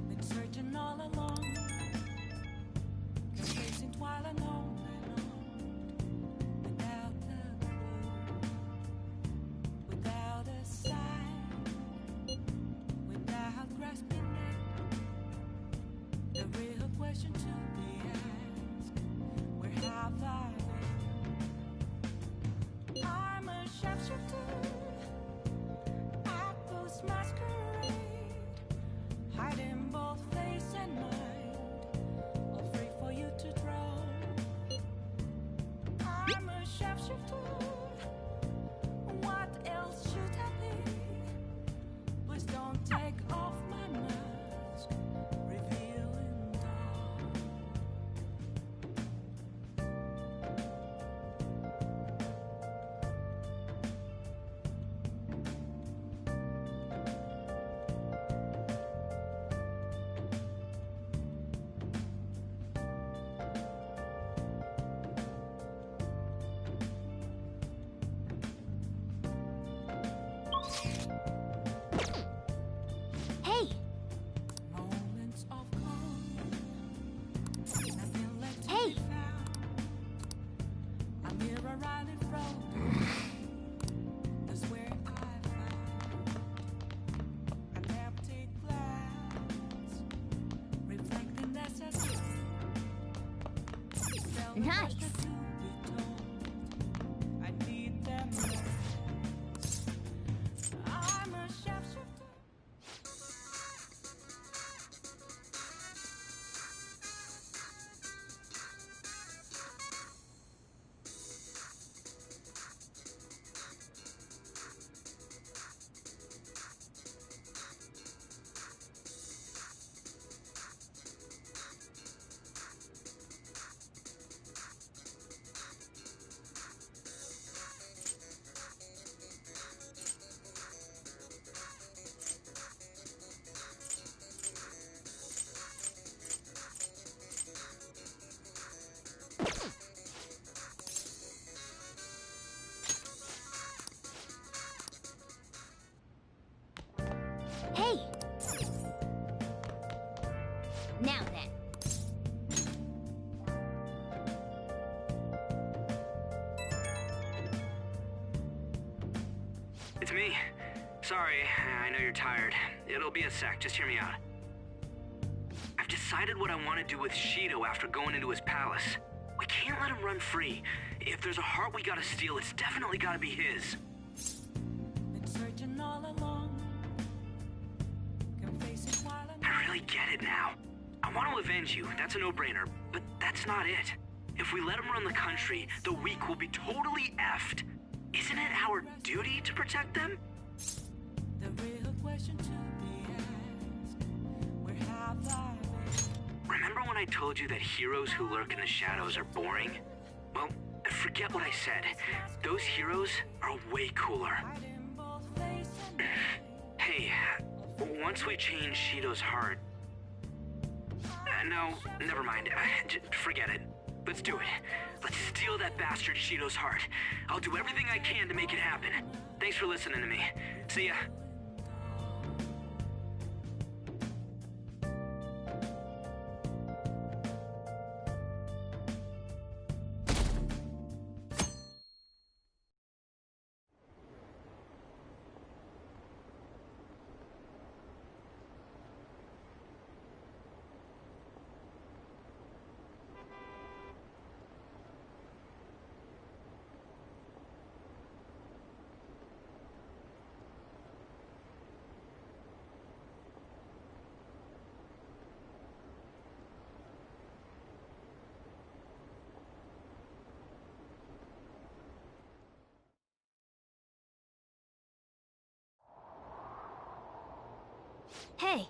Been searching all along. Nice. I need them. I'm a chef. Hey! Now then. It's me. Sorry, I know you're tired. It'll be a sec, just hear me out. I've decided what I want to do with Shido after going into his palace. We can't let him run free. If there's a heart we gotta steal, it's definitely gotta be his. Been searching all along. Can face it while I'm I really get it now. I want to avenge you, that's a no-brainer, but that's not it. If we let him run the country, the weak will be totally effed. Isn't it our duty to protect them? the real question to be asked. Where have I been? Remember when I told you that heroes who lurk in the shadows are boring? Well, forget what I said. Those heroes are way cooler. Hey, once we change Shido's heart... no, never mind. Forget it. Let's do it. Let's steal that bastard Shido's heart. I'll do everything I can to make it happen. Thanks for listening to me. See ya. Hey!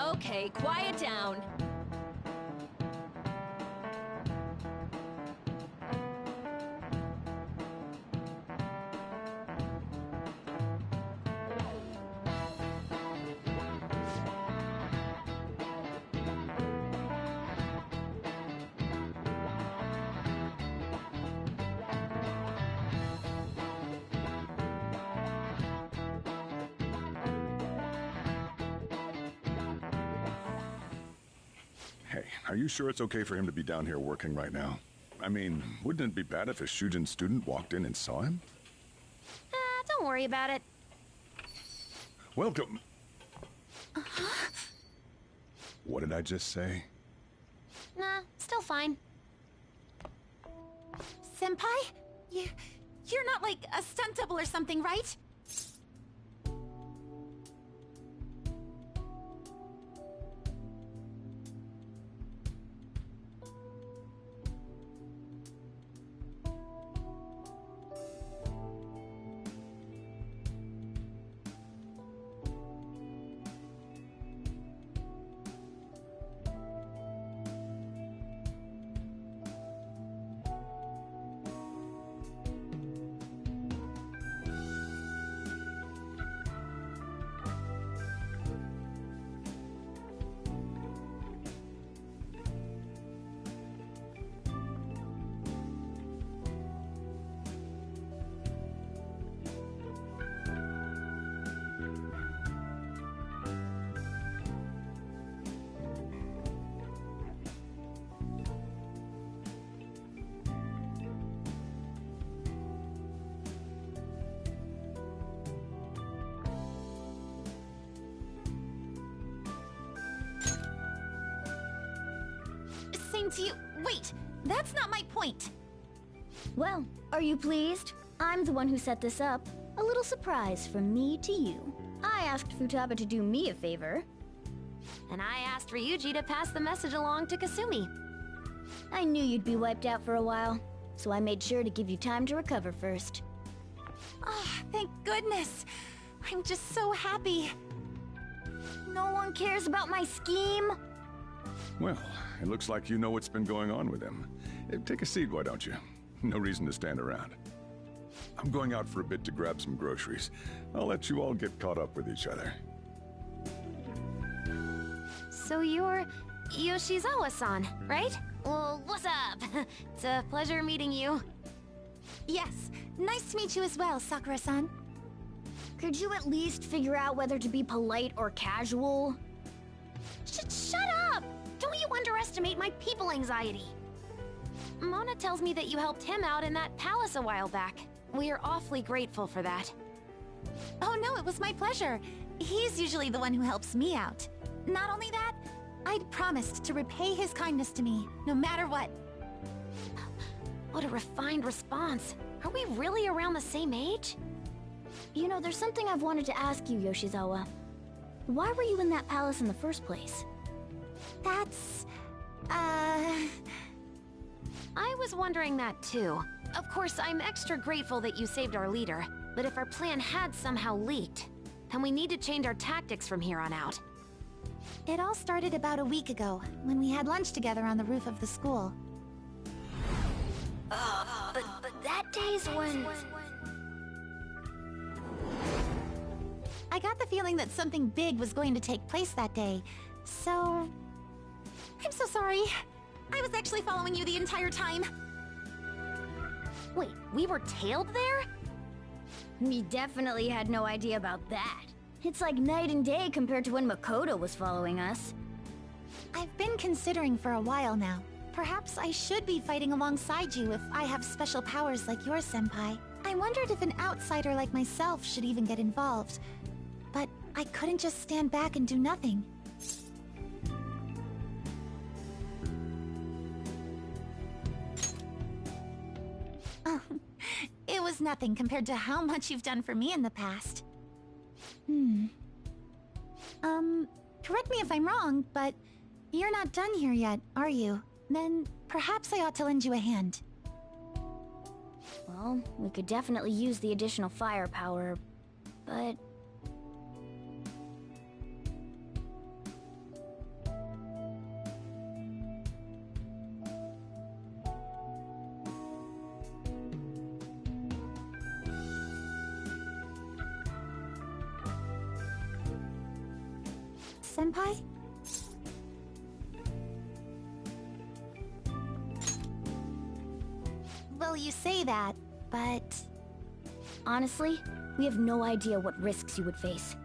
Okay, quiet down. Hey, are you sure it's okay for him to be down here working right now? I mean, wouldn't it be bad if a Shujin student walked in and saw him? Don't worry about it. Welcome. What did I just say? Nah, still fine. Senpai? You're not like a stunt double or something, right? Same to you. Wait, that's not my point. Well, are you pleased? I'm the one who set this up. A little surprise from me to you. I asked Futaba to do me a favor. And I asked Ryuji to pass the message along to Kasumi. I knew you'd be wiped out for a while, so I made sure to give you time to recover first. Oh, thank goodness. I'm just so happy. No one cares about my scheme? Well, it looks like you know what's been going on with him. Take a seat, why don't you? No reason to stand around. I'm going out for a bit to grab some groceries. I'll let you all get caught up with each other. So you're Yoshizawa-san, right? Well, what's up? It's a pleasure meeting you. Yes, nice to meet you as well, Sakura-san. Could you at least figure out whether to be polite or casual? Shut up! Don't you underestimate my people anxiety. Mona tells me that you helped him out in that palace a while back. We are awfully grateful for that. Oh no, it was my pleasure. He's usually the one who helps me out. Not only that, I'd promised to repay his kindness to me, no matter what. What a refined response. Are we really around the same age? You know, there's something I've wanted to ask you, Yoshizawa. Why were you in that palace in the first place? That's... I was wondering that too. Of course, I'm extra grateful that you saved our leader, but if our plan had somehow leaked, then we need to change our tactics from here on out. It all started about a week ago, when we had lunch together on the roof of the school. But that day's when... I got the feeling that something big was going to take place that day, so... I'm so sorry. I was actually following you the entire time. Wait, we were tailed there? We definitely had no idea about that. It's like night and day compared to when Makoto was following us. I've been considering for a while now. Perhaps I should be fighting alongside you if I have special powers like yours, Senpai. I wondered if an outsider like myself should even get involved. But I couldn't just stand back and do nothing. Oh, it was nothing compared to how much you've done for me in the past. Correct me if I'm wrong, but you're not done here yet, are you? Then perhaps I ought to lend you a hand. Well, we could definitely use the additional firepower, but... Senpai? Well, you say that, but... Honestly, we have no idea what risks you would face.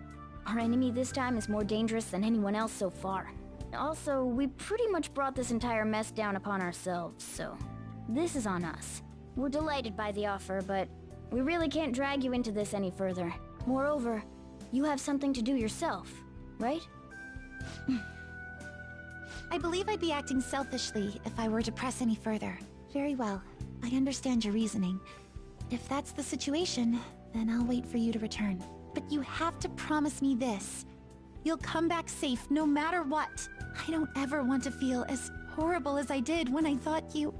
Our enemy this time is more dangerous than anyone else so far. Also, we pretty much brought this entire mess down upon ourselves, so... This is on us. We're delighted by the offer, but we really can't drag you into this any further. Moreover, you have something to do yourself, right? I believe I'd be acting selfishly if I were to press any further. Very well. I understand your reasoning. If that's the situation, then I'll wait for you to return. But you have to promise me this. You'll come back safe no matter what. I don't ever want to feel as horrible as I did when I thought you...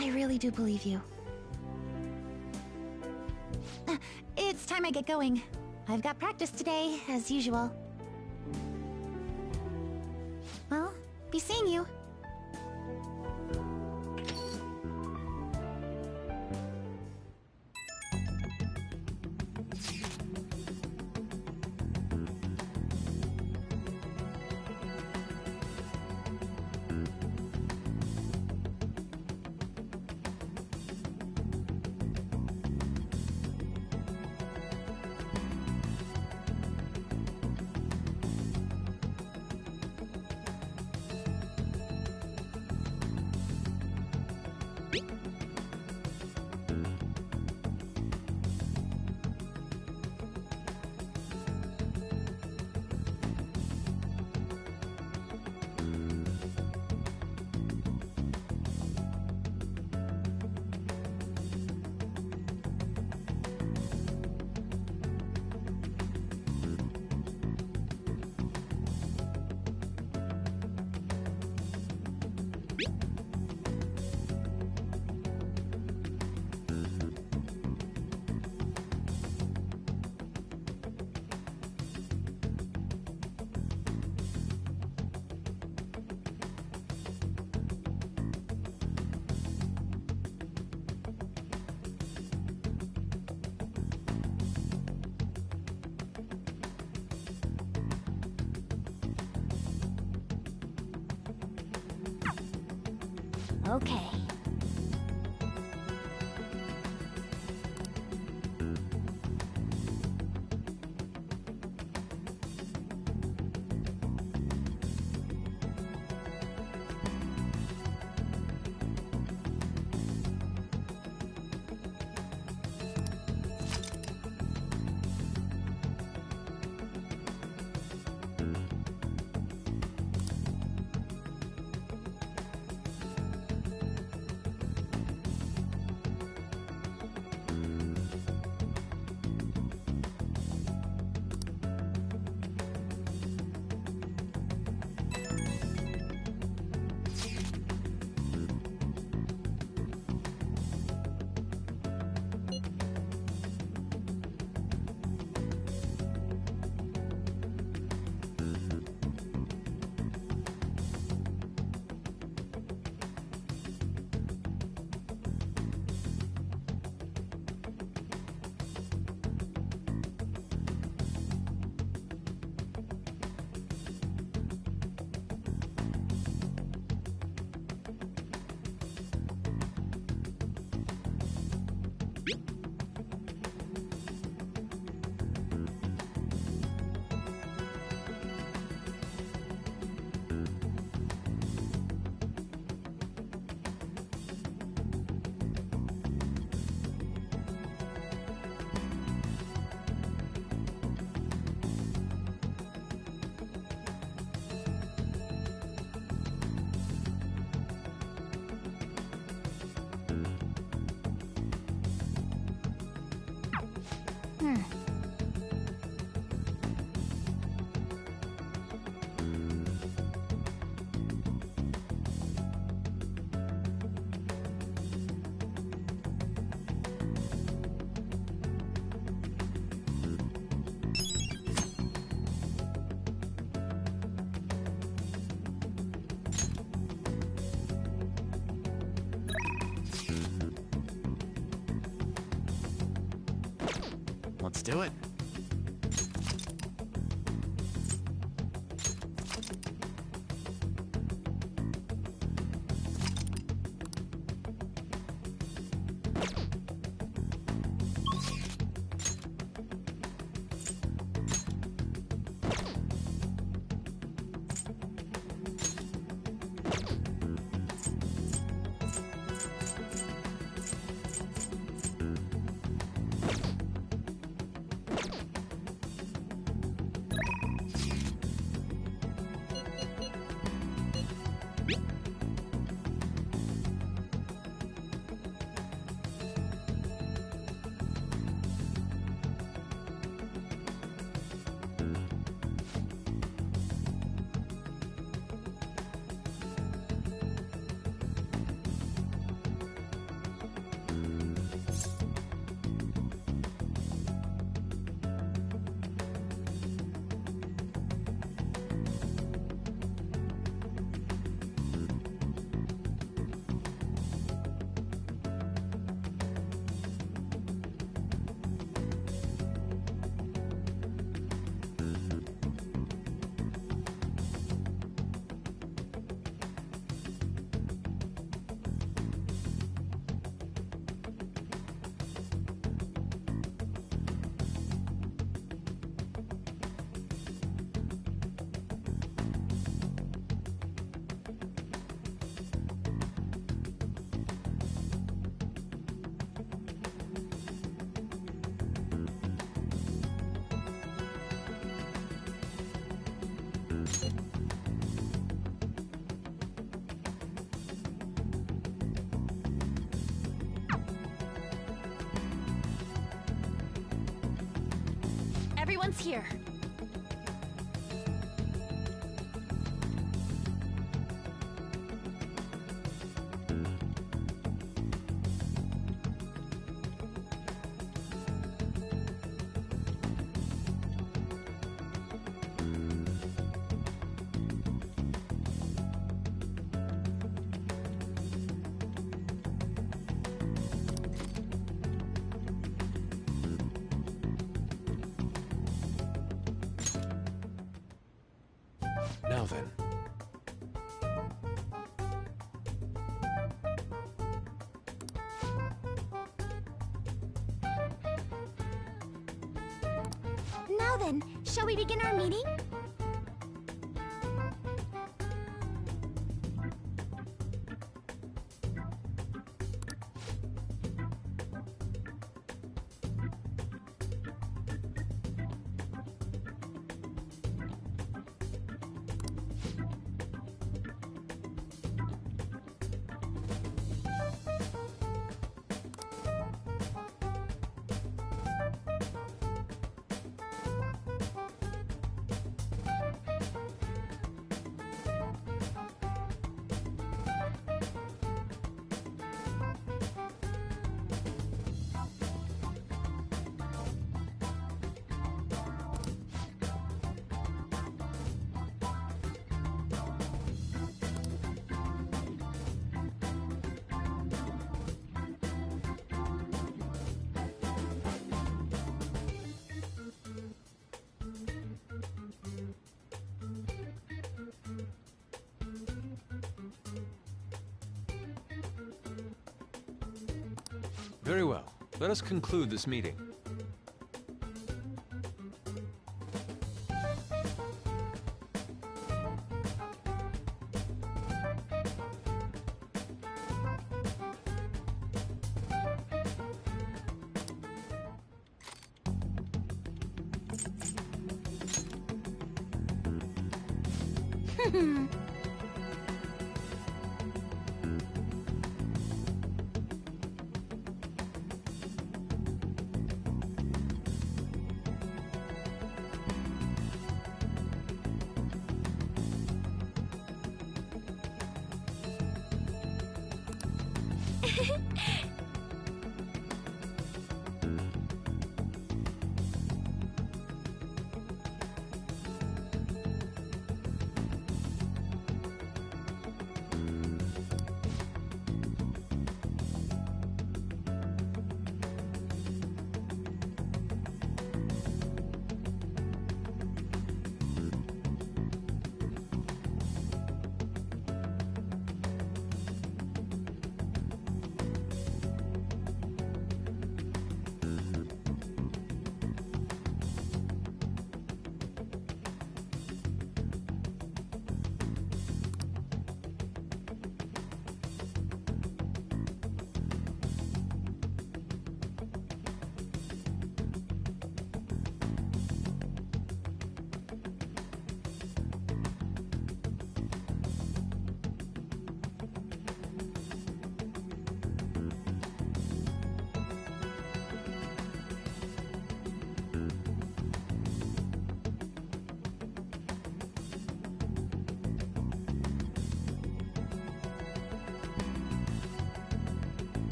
I really do believe you. It's time I get going. I've got practice today, as usual. Well, be seeing you. Okay. Let's do it. Everyone's here. Now then. Now then, shall we begin our meeting? Very well. Let us conclude this meeting.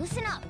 Listen up!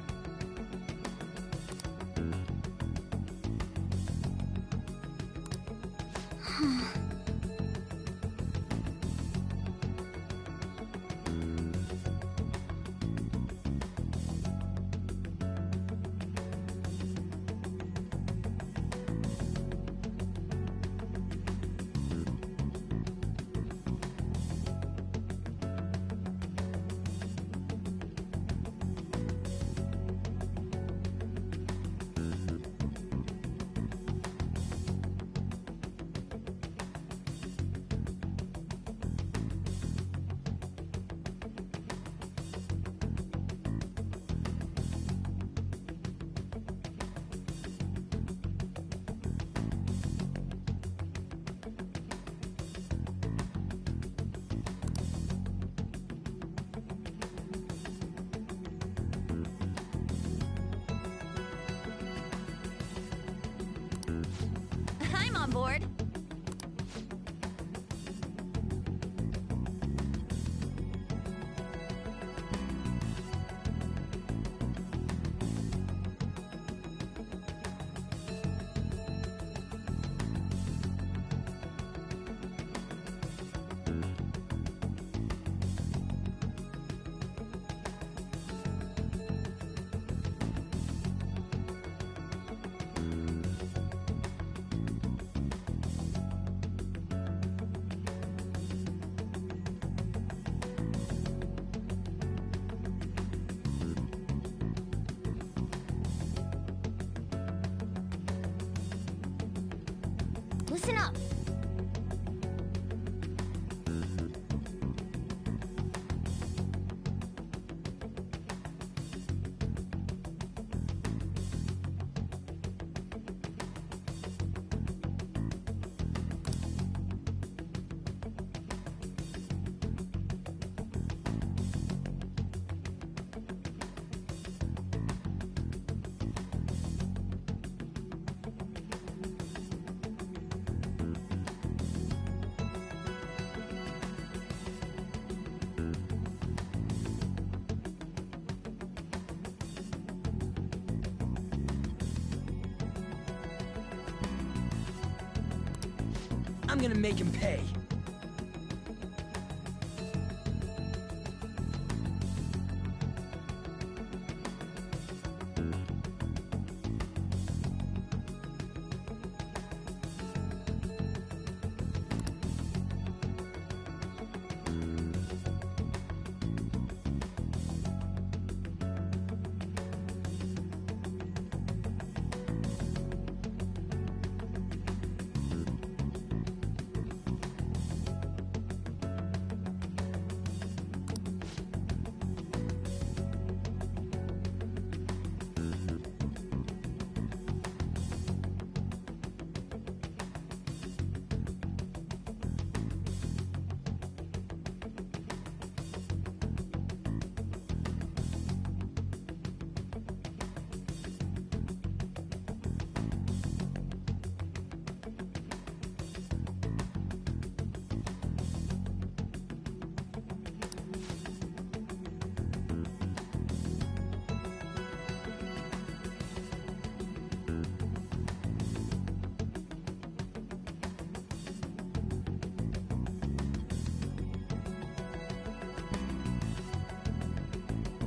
I'm on board. Listen up! I'm gonna make him pay.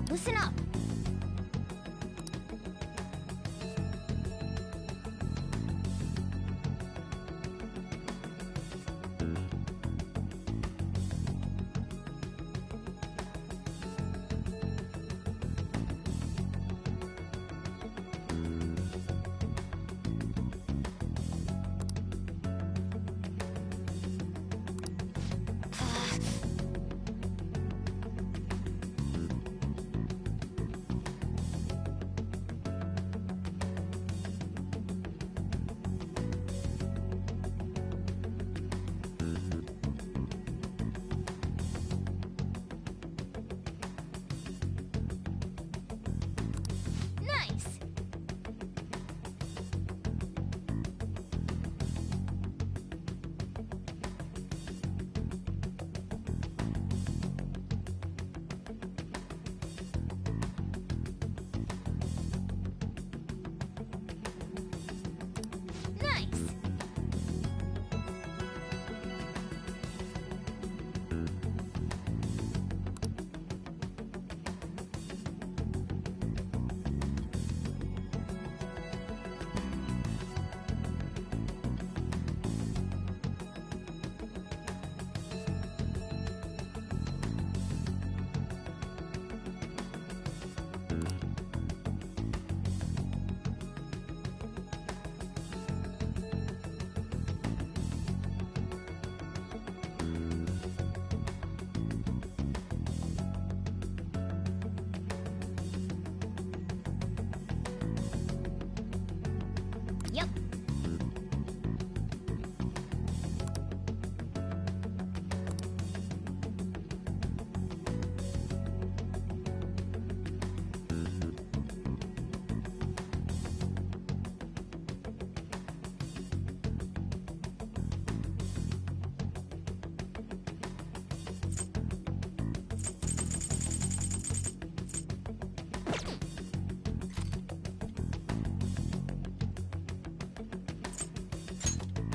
Listen up!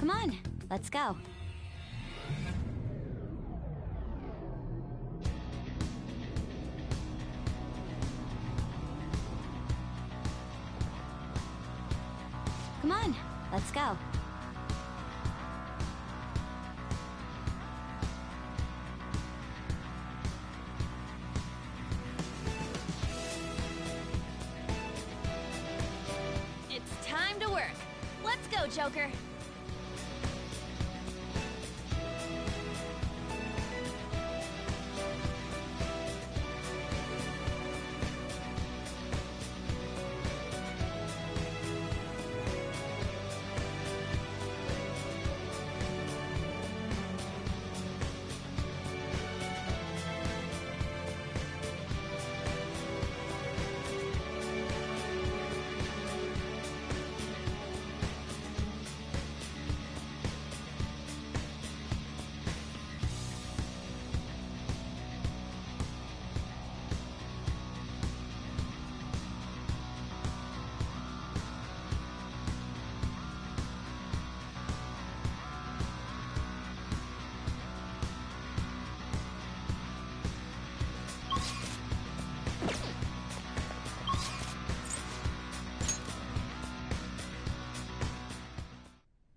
Come on, let's go. Come on, let's go. It's time to work. Let's go, Joker.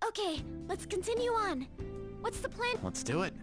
Okay, let's continue on. What's the plan? Let's do it.